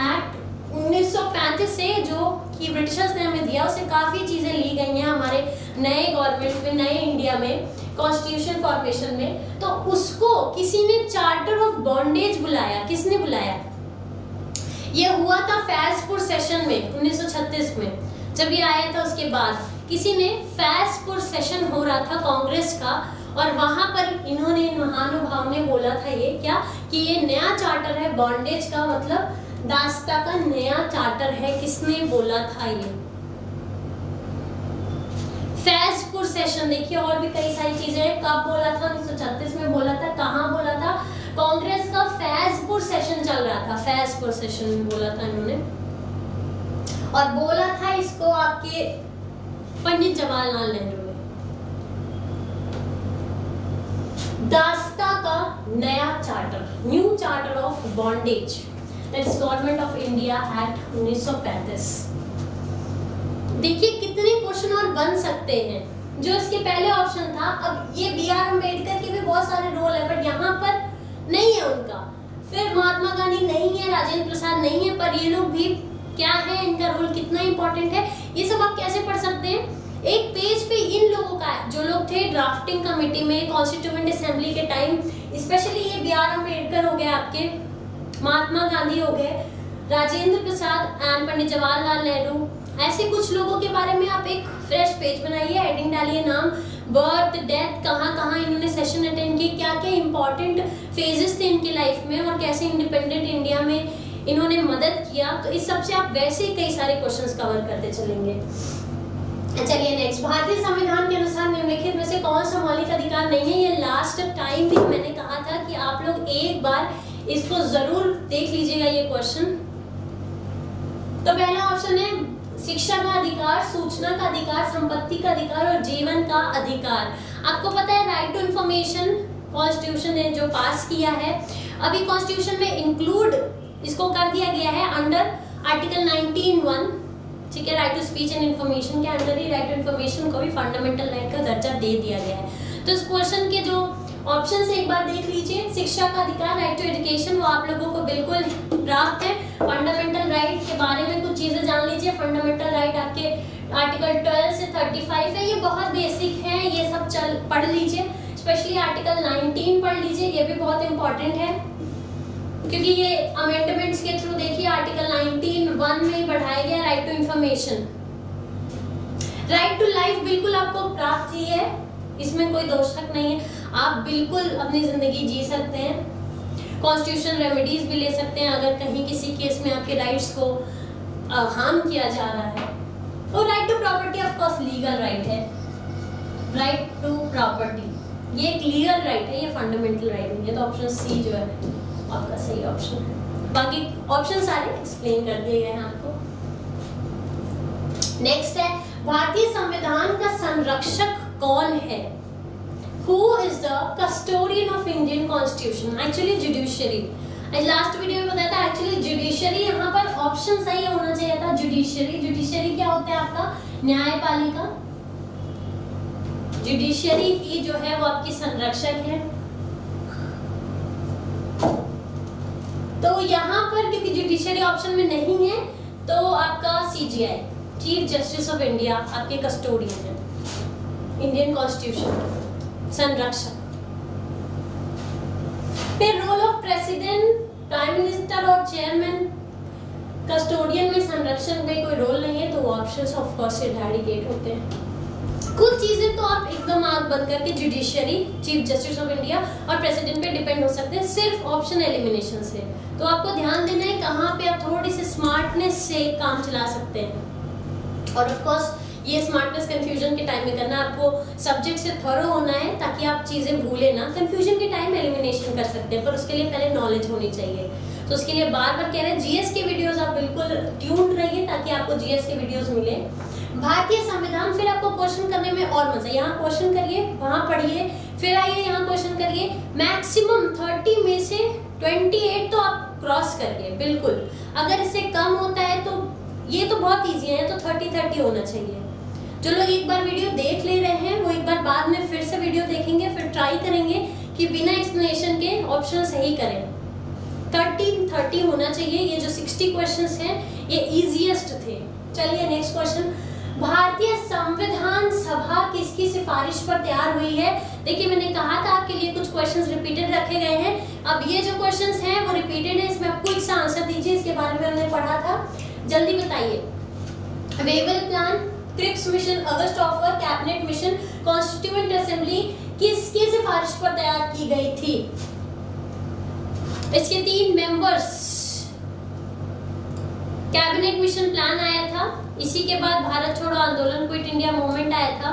एक्ट 1935 से, जो कि ब्रिटिशर्स ने हमें दिया, उससे काफी चीजें ली गई हैं हमारे नए गवर्नमेंट में, नए इंडिया में, कॉन्स्टिट्यूशन फॉर्मेशन में। तो उसको किसी ने चार्टर ऑफ बॉन्डेज बुलाया। किसने बुलाया? ये हुआ था फैजपुर सेशन में 1936 में, जब ये आया था। उसके बाद किसी ने, फैजपुर सेशन हो रहा था कांग्रेस का, और वहां पर इन्होंने, महानुभाव ने बोला था ये क्या, कि ये नया चार्टर है बॉन्डेज का, मतलब दास्ता का नया चार्टर है। किसने बोला था ये? फैजपुर सेशन। देखिए और भी कई सारी चीजें हैं। कब बोला था? 1936 में बोला था। कहाँ बोला था? कांग्रेस का फैजपुर सेशन चल रहा था, फैजपुर सेशन में बोला था इन्होंने। और बोला था इसको आपके पंडित जवाहरलाल नेहरू ने। दास्ता का नया charter, new charter of bondage, that is government of India act 1935। देखिए कितने क्वेश्चन और बन सकते हैं। जो इसके पहले ऑप्शन था, अब ये BR अम्बेडकर के भी बहुत सारे रोल है, पर यहाँ पर नहीं है उनका। फिर महात्मा गांधी नहीं है, राजेंद्र प्रसाद नहीं है, पर ये लोग भी क्या है, इनका रोल कितना इंपॉर्टेंट है, ये सब आप कैसे पढ़ सकते हैं? एक पेज पे इन लोगों का, जो लोग थे ड्राफ्टिंग कमेटी में, कॉन्स्टिट्यूएंट असेंबली के टाइम, स्पेशली ये BR अम्बेडकर हो गए, आपके महात्मा गांधी हो गए, राजेंद्र प्रसाद एंड पंडित जवाहरलाल नेहरू, ऐसे कुछ लोगों के बारे में आप एक फ्रेश पेज बनाइए, हेडिंग डालिए, नाम, बर्थ, डेथ, कहाँ कहाँ इन्होंने सेशन अटेंड किए, क्या क्या इंपॉर्टेंट फेजेस थे इनकी लाइफ में, और कैसे इंडिपेंडेंट इंडिया में इन्होंने मदद किया। तो इस सब से आप वैसे ही कई सारे क्वेश्चंस कवर करते चलेंगे। चलिए नेक्स्ट, भारतीय संविधान के अनुसार निम्नलिखित में से कौन सा मौलिक अधिकार नहीं है? ये लास्ट टाइम भी मैंने कहा था कि आप लोग एक बार इसको जरूर देख लीजिएगा ये क्वेश्चन। तो पहला ऑप्शन है शिक्षा का अधिकार, सूचना का अधिकार, संपत्ति का अधिकार और जीवन का अधिकार। आपको पता है राइट टू इंफॉर्मेशन कॉन्स्टिट्यूशन ने जो पास किया है, अभी कॉन्स्टिट्यूशन में इंक्लूड इसको कर दिया गया है अंडर आर्टिकल 19(1), ठीक है, right to speech and information के अंदर ही राइट टू इन्फॉर्मेशन को भी फंडामेंटल राइट का दर्जा दे दिया गया है। तो इस क्वेश्चन के जो ऑप्शन से एक बार देख लीजिए। शिक्षा का अधिकार, राइट टू एजुकेशन, वो आप लोगों को बिल्कुल प्राप्त है। फंडामेंटल राइट के बारे में कुछ चीजें जान लीजिए। फंडामेंटल राइट आपके आर्टिकल 12 से 35 है, ये बहुत बेसिक है, ये सब पढ़ लीजिए। स्पेशली आर्टिकल 19 पढ़ लीजिए, ये भी बहुत इंपॉर्टेंट है क्योंकि ये अमेंडमेंट्स के थ्रू देखिए आर्टिकल 19(1) में बढ़ाया गया right to information. Right to life बिल्कुल आपको प्राप्त ही है, इसमें कोई दोष शक नहीं है, आप बिल्कुल अपनी जिंदगी जी सकते हैं। कॉन्स्टिट्यूशन रेमेडीज भी ले सकते हैं अगर कहीं किसी केस में आपके राइट्स को हार्म किया जा रहा है। और right to property of course legal right है। राइट टू प्रॉपर्टी ये एक लीगल राइट है, ये फंडामेंटल राइट नहीं है। तो ऑप्शन सी जो है आपका सही ऑप्शन है। बाकी ऑप्शन सारे एक्सप्लेन कर दिए गए हैं आपको। नेक्स्ट है भारतीय संविधान का संरक्षक कौन है? Who is the custodian of Indian Constitution? Actually judiciary. Last video में बताया था एक्चुअली जुडिशरी, यहाँ पर ऑप्शन सही होना चाहिए था जुडिशरी। जुडिशरी क्या होता है आपका? न्यायपालिका। जुडिशरी की जो है वो आपकी संरक्षक है। तो यहाँ पर क्योंकि जुडिशरी ऑप्शन में नहीं है तो आपका CJI, chief justice of India, आपके कस्टोडियन है इंडियन कॉन्स्टिट्यूशन संरक्षक। फिर role of president, prime minister और चेयरमैन, कस्टोडियन में संरक्षण में कोई रोल नहीं है, तो वो ऑप्शंस ऑफ कोर्स इरेडिकेट होते हैं। कुछ चीजें तो आप एकदम आंख बंद करके judiciary, chief justice of India और प्रेसिडेंट पे डिपेंड हो सकते हैं सिर्फ ऑप्शन एलिमिनेशन से। तो आपको ध्यान देना है कहाँ पे आप थोड़ी सी स्मार्टनेस से काम चला सकते हैं। और ऑफ कोर्स ये स्मार्टनेस कंफ्यूजन के टाइम में करना, आपको सब्जेक्ट से थॉरो होना है ताकि आप चीजें भूले ना। कंफ्यूजन के टाइम एलिमिनेशन कर सकते हैं पर उसके लिए पहले नॉलेज होनी चाहिए। तो उसके लिए बार बार कह रहे हैं जीएस के वीडियोस आप बिल्कुल ट्यून्ड रहिए ताकि आपको जीएस के वीडियोस मिले। भारतीय संविधान, फिर आपको क्वेश्चन करने में और मजा, यहाँ क्वेश्चन करिए, वहां पढ़िए, फिर आइए यहाँ क्वेश्चन करिए। मैक्सिमम 30 में से 28 तो आप क्रॉस करिए बिल्कुल। अगर इससे कम होता है तो ये तो बहुत ईजी है, तो 30 होना चाहिए। जो लोग एक बार वीडियो देख ले रहे हैं वो एक बार बाद में फिर से वीडियो देखेंगे, फिर ट्राई करेंगे कि बिना एक्सप्लेनेशन के ऑप्शन सही करें। 30 होना चाहिए। ये जो 60 क्वेश्चंस हैं ये इजीएस्ट थे। चलिए नेक्स्ट क्वेश्चन, भारतीय संविधान सभा किसकी सिफारिश पर तैयार हुई है? देखिए मैंने कहा था आपके लिए कुछ क्वेश्चंस रिपीटेड रखे गए हैं। अब ये जो क्वेश्चंस हैं वो रिपीटेड है, इसमें आप क्विक सा आंसर दीजिए। इसके बारे में हमने पढ़ा था, जल्दी बताइए। Wavell plan, Cripps mission, August offer, cabinet mission, constituent assembly किसकी सिफारिश पर तैयार की गई थी? इसके 3 मेंबर्स। कैबिनेट मिशन प्लान आया था, इसी के बाद भारत छोड़ो आंदोलन, क्विट इंडिया मूवमेंट आया था।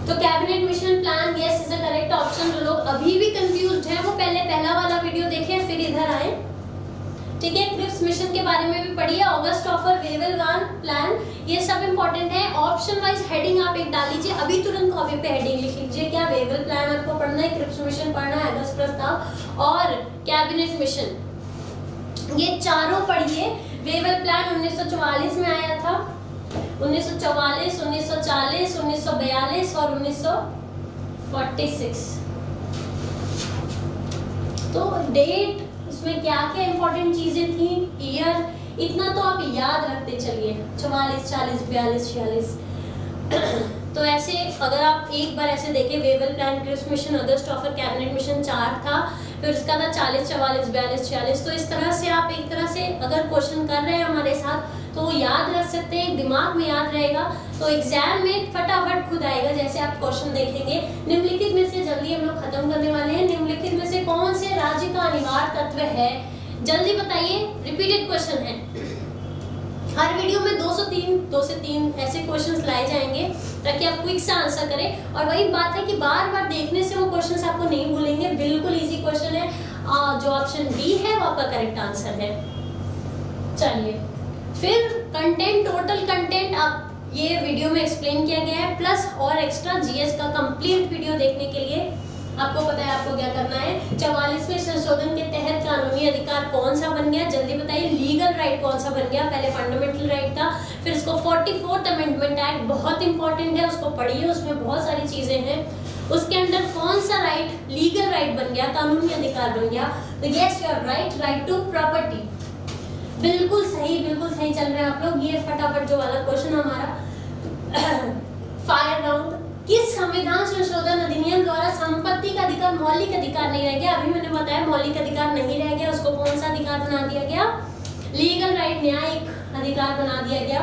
तो cabinet mission plan yes is the correct option. जो लोग अभी भी कंफ्यूज्ड हैं वो पहले पहला वाला वीडियो देखें फिर इधर आए, ठीक है। क्रिप्स मिशन के बारे में भी पढ़िए, अगस्त ऑफर, वेवल प्लान, ये सब इंपॉर्टेंट है। ऑप्शन वाइज हेडिंग आप एक डाल लीजिए, अभी तुरंत कॉपी पे हेडिंग लिख लीजिए। क्या वेवल प्लान आपको पढ़ना है, क्रिप्स मिशन पढ़ना है, अगस्त प्रस्ताव और कैबिनेट मिशन, ये चारों पढ़िए। वेवल प्लान 1944 में आया था, 1944, 1940, 1942 और 1946। तो डेट इसमें क्या क्या इंपॉर्टेंट चीजें थी, ईयर, इतना तो आप याद रखते चलिए। 44, 40, 42, 46। तो ऐसे अगर आप एक बार ऐसे देखें, Wavell plan, Cripps mission, August offer, cabinet mission 4 था, फिर उसका था 40, 44, 42, 46। तो इस तरह से आप एक तरह से अगर क्वेश्चन कर रहे हैं हमारे साथ तो वो याद रख सकते हैं, दिमाग में याद रहेगा, तो एग्जाम में फटाफट खुद आएगा। जैसे आप क्वेश्चन देखेंगे, निम्नलिखित में से, जल्दी हम लोग खत्म करने वाले हैं, निम्नलिखित में से कौन से राज्य का अनिवार्य तत्व है, जल्दी बताइए। रिपीटेड क्वेश्चन है, हर वीडियो में 2 से 3 ऐसे क्वेश्चंस लाए जाएंगे ताकि आप क्विक सा आंसर करें। और वही बात है कि बार बार देखने से वो क्वेश्चंस आपको नहीं भूलेंगे, बिल्कुल इजी क्वेश्चन है। जो ऑप्शन बी है वो आपका करेक्ट आंसर है। चलिए फिर कंटेंट, टोटल कंटेंट आप ये वीडियो में एक्सप्लेन किया गया है, प्लस और एक्स्ट्रा जीएस का कंप्लीट वीडियो देखने के लिए आपको पता है आपको क्या करना है। 44वें संशोधन के तहत कानूनी अधिकार कौन सा बन गया, जल्दी बताइए। लीगल राइट कौन सा बन गया, पहले फंडामेंटल राइट था, फिर इसको 44th अमेंडमेंट एक्ट, बहुत इंपॉर्टेंट है, उसको पढ़िए, उसमें बहुत सारी चीजें हैं। उसके अंदर कौन सा राइट, लीगल राइट बन गया, कानूनी अधिकार बन गया। तो yes you are right, right to property. बिल्कुल सही चल रहे हैं आप लोग। ये फटाफट जो वाला क्वेश्चन हमारा फायर राउंड, किस संविधान संशोधन अधिनियम द्वारा संपत्ति का अधिकार मौलिक अधिकार नहीं रह गया। अभी मैंने बताया मौलिक अधिकार नहीं रह गया, उसको कौन सा अधिकार बना दिया गया, लीगल राइट, न्यायिक अधिकार बना दिया गया।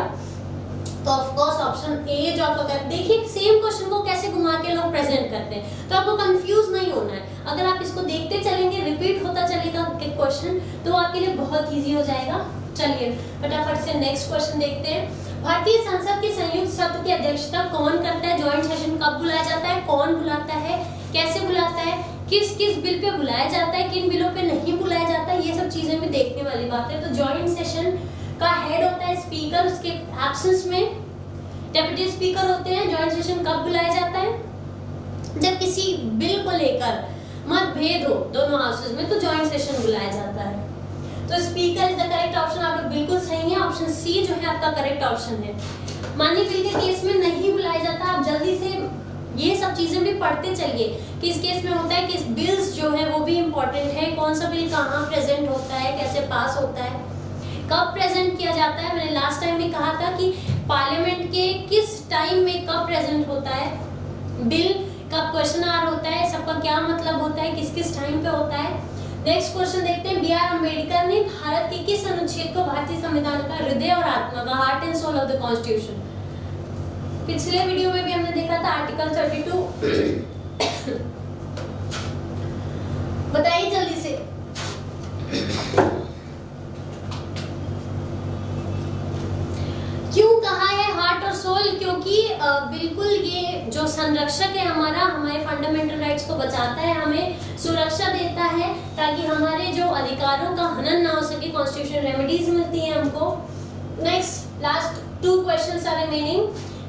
तो ऑफ कोर्स ऑप्शन ए जो आपको कहते, देखिए सेम क्वेश्चन को कैसे घुमा के लोग प्रेजेंट करते हैं, तो आपको कंफ्यूज नहीं होना है। अगर आप इसको देखते चलेंगे, रिपीट होता चलेगा क्वेश्चन, तो आपके लिए बहुत इजी हो जाएगा। चलिए फटाफट से नेक्स्ट क्वेश्चन देखते हैं। भारतीय संसद के संयुक्त सत्र की अध्यक्षता कौन करता है, ज्वाइंट सेशन कब बुलाया जाता है, कौन बुलाता है, कैसे बुलाता है, किस किस बिल पे बुलाया जाता है, किन बिलों पे नहीं बुलाया जाता है, ये सब चीजें भी देखने वाली बात है। तो ज्वाइंट सेशन का हेड होता है स्पीकर, उसके एब्सेंस में डेप्यूटी स्पीकर होते हैं। ज्वाइंट सेशन कब बुलाया जाता है, जब किसी बिल को लेकर मतभेद हो दोनों हाउसेज में, तो ज्वाइंट सेशन बुलाया जाता है। तो speaker is the correct option, आप लोग बिल्कुल सही है। ऑप्शन सी जो है आपका करेक्ट ऑप्शन है। मान्य बिल के केस में नहीं बुलाया जाता, आप जल्दी से ये सब चीजें भी पढ़ते चलिए कि इस केस में होता है कि बिल्स जो है वो भी इम्पोर्टेंट है, कौन सा बिल कहाँ प्रेजेंट होता है, कैसे पास होता है, कब प्रेजेंट किया जाता है। मैंने लास्ट टाइम भी कहा था कि पार्लियामेंट के किस टाइम में कब प्रेजेंट होता है बिल, कब क्वेश्चन आवर होता है, सबका क्या मतलब होता है, किस किस टाइम पे होता है। नेक्स्ट क्वेश्चन देखते हैं। B.R. अम्बेडकर ने भारत के किस अनुच्छेद को भारतीय संविधान का हृदय और आत्मा का, heart and soul of the constitution, पिछले वीडियो में भी हमने देखा था आर्टिकल 32। बताइए जल्दी से। क्यों कहा है हार्ट और सोल, क्योंकि बिल्कुल ये जो संरक्षक है हमारा, हमारे फंडामेंटल राइट्स को बचाता है, हमें सुरक्षा देता है ताकि हमारे जो अधिकारों का हनन ना हो सके, कॉन्स्टिट्यूशन रेमेडीज मिलती है हमको। Next last 2 questions are remaining,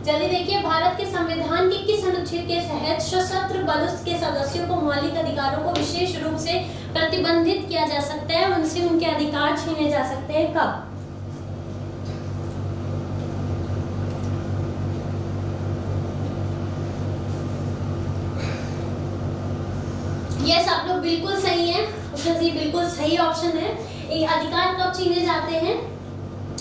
जल्दी देखिए। भारत के संविधान के किस अनुच्छेद के तहत सशस्त्र बलों के सदस्यों को मौलिक अधिकारों को विशेष रूप से प्रतिबंधित किया जा सकता है, उनसे उनके अधिकार छीने जा सकते हैं, कब? यस आप लोग बिल्कुल सही है, ऑप्शन सी बिल्कुल सही ऑप्शन है। ये अधिकार कब छीने जाते हैं,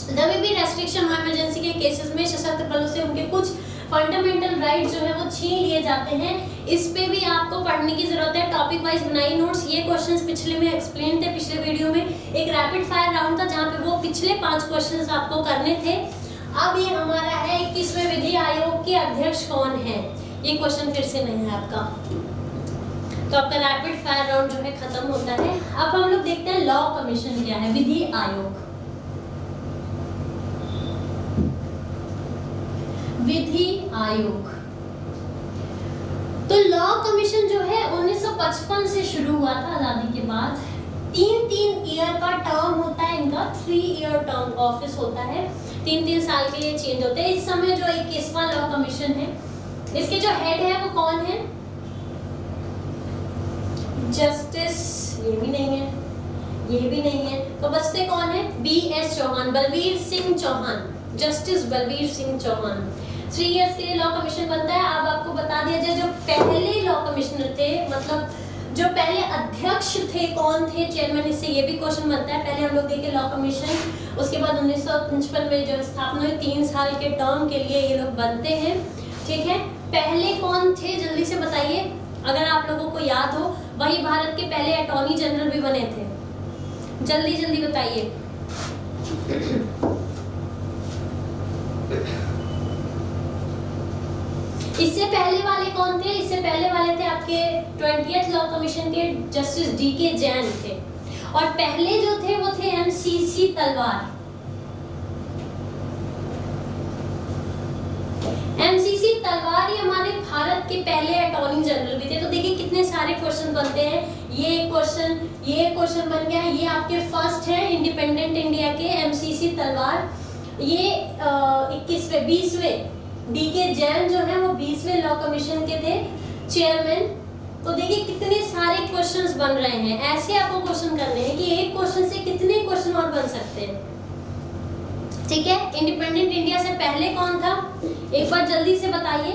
जब भी रेस्ट्रिक्शन हो इमरजेंसी के केसेस में सशस्त्र बलों से उनके कुछ फंडामेंटल राइट जो है वो छीन लिए जाते हैं। इस पे भी आपको पढ़ने की जरूरत है, टॉपिक वाइज बनाई नोट्स। ये क्वेश्चंस पिछले में एक्सप्लेन थे, पिछले वीडियो में एक रैपिड फायर राउंड था जहाँ पे वो पिछले 5 क्वेश्चंस आपको करने थे। अब ये हमारा है 21वें विधि आयोग के अध्यक्ष कौन है, ये क्वेश्चन फिर से नहीं है आपका, तो आपका रैपिड फायर राउंड जो है खत्म होता है। अब हम लोग देखते हैं लॉ कमीशन क्या है, विधि आयोग। विधि आयोग तो लॉ कमीशन जो है 1955 से शुरू हुआ था आजादी के बाद। 3 ईयर का टर्म होता है इनका, 3 ईयर टर्म ऑफिस होता है, 3 साल के लिए चेंज होते हैं। इस समय जो 21वां लॉ कमीशन है, इसके जो हेड है वो कौन है, जस्टिस, ये भी नहीं है, ये भी नहीं है, तो बचते कौन है, BS Chauhan, Balbir Singh Chauhan, justice Balbir Singh Chauhan. 3 years के लिए लॉ कमीशन बनता है। अब आपको बता दिया जाए जो पहले लॉ कमिश्नर थे, मतलब जो पहले अध्यक्ष थे कौन थे, चेयरमैन, इससे ये भी क्वेश्चन बनता है। पहले हम लोग देखे लॉ कमीशन, उसके बाद 1955 में जो स्थापना हुई, 3 साल के टर्म के लिए ये लोग बनते हैं, ठीक है। पहले कौन थे जल्दी से बताइए, अगर आप लोगों को याद हो, वही भारत के पहले अटॉर्नी जनरल भी बने थे, जल्दी जल्दी बताइए। इससे पहले वाले कौन थे, इससे पहले वाले थे आपके 20th लॉ कमीशन के जस्टिस DK जैन थे, और पहले जो थे वो थे MCC तलवार। MCC तलवार ही हमारे भारत के पहले अटॉर्नी जनरल भी थे। तो देखिए कितने सारे क्वेश्चन बनते हैं, ये क्वेश्चन बन गया, ये आपके फर्स्ट है इंडिपेंडेंट इंडिया के MCC तलवार। ये 20वें DK जैन जो है वो 20वें लॉ कमीशन के थे चेयरमैन। तो देखिए कितने सारे क्वेश्चंस बन रहे हैं। ऐसे आपको क्वेश्चन करने हैं कि एक क्वेश्चन से कितने क्वेश्चन और बन सकते हैं। ठीक है, इंडिपेंडेंट इंडिया से पहले कौन था, एक बार जल्दी से बताइए।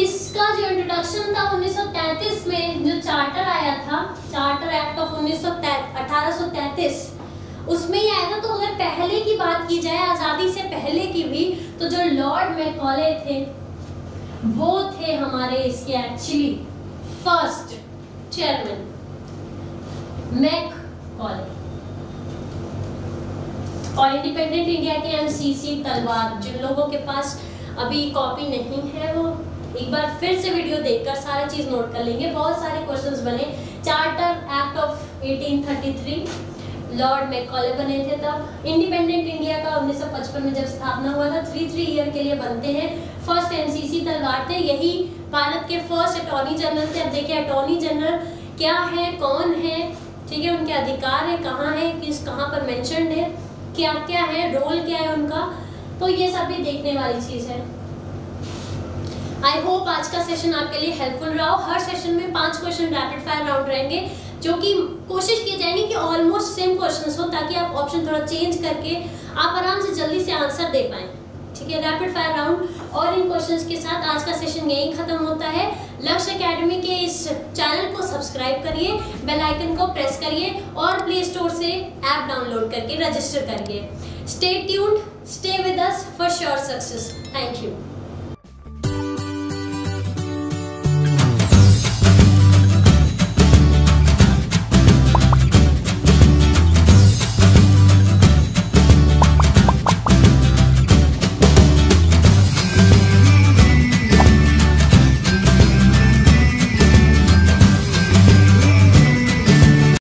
इसका जो इंट्रोडक्शन था 1933 में, जो चार्टर आया था, चार्टर एक्ट ऑफ 1833, उसमें ही आया था। तो अगर पहले की बात की जाए, आजादी से पहले की भी, तो जो लॉर्ड मैकॉले थे वो थे हमारे इसके एक्चुअली फर्स्ट चेयरमैन, मैकॉले। और इंडिपेंडेंट इंडिया के एमसीसी तलवार, जिन लोगों के पास अभी कॉपी नहीं है वो एक बार फिर से वीडियो देखकर सारा चीज नोट कर लेंगे। बहुत सारे क्वेश्चंस बने। Charter act of 1833, Lord Macaulay बने थे तब। इंडिपेंडेंट इंडिया का 1955 में जब स्थापना हुआ था, 3 ईयर के लिए बनते हैं। फर्स्ट एमसीसी तलवार थे, यही भारत के फर्स्ट अटॉर्नी जनरल थे। अब देखिए अटॉर्नी जनरल क्या है, कौन है, ठीक है, उनके अधिकार है, कहाँ है, कहाँ पर मेंशन्ड है, क्या क्या है, रोल क्या है उनका, तो ये सब भी देखने वाली चीज है। आई होप आज का सेशन आपके लिए हेल्पफुल रहा हो। हर सेशन में 5 क्वेश्चन रैपिड फायर राउंड रहेंगे, जो कि कोशिश की जाएगी कि ऑलमोस्ट सेम क्वेश्चंस हो, ताकि आप ऑप्शन थोड़ा चेंज करके आप आराम से जल्दी से आंसर दे पाएं। ठीक है, रैपिड फायर राउंड। और इन क्वेश्चंस के साथ आज का सेशन यही खत्म होता है। लक्ष्य एकेडमी के इस चैनल को सब्सक्राइब करिए, बेल आइकन को प्रेस करिए और प्ले स्टोर से ऐप डाउनलोड करके रजिस्टर करिए। Stay tuned, stay with us for sure success. Thank you.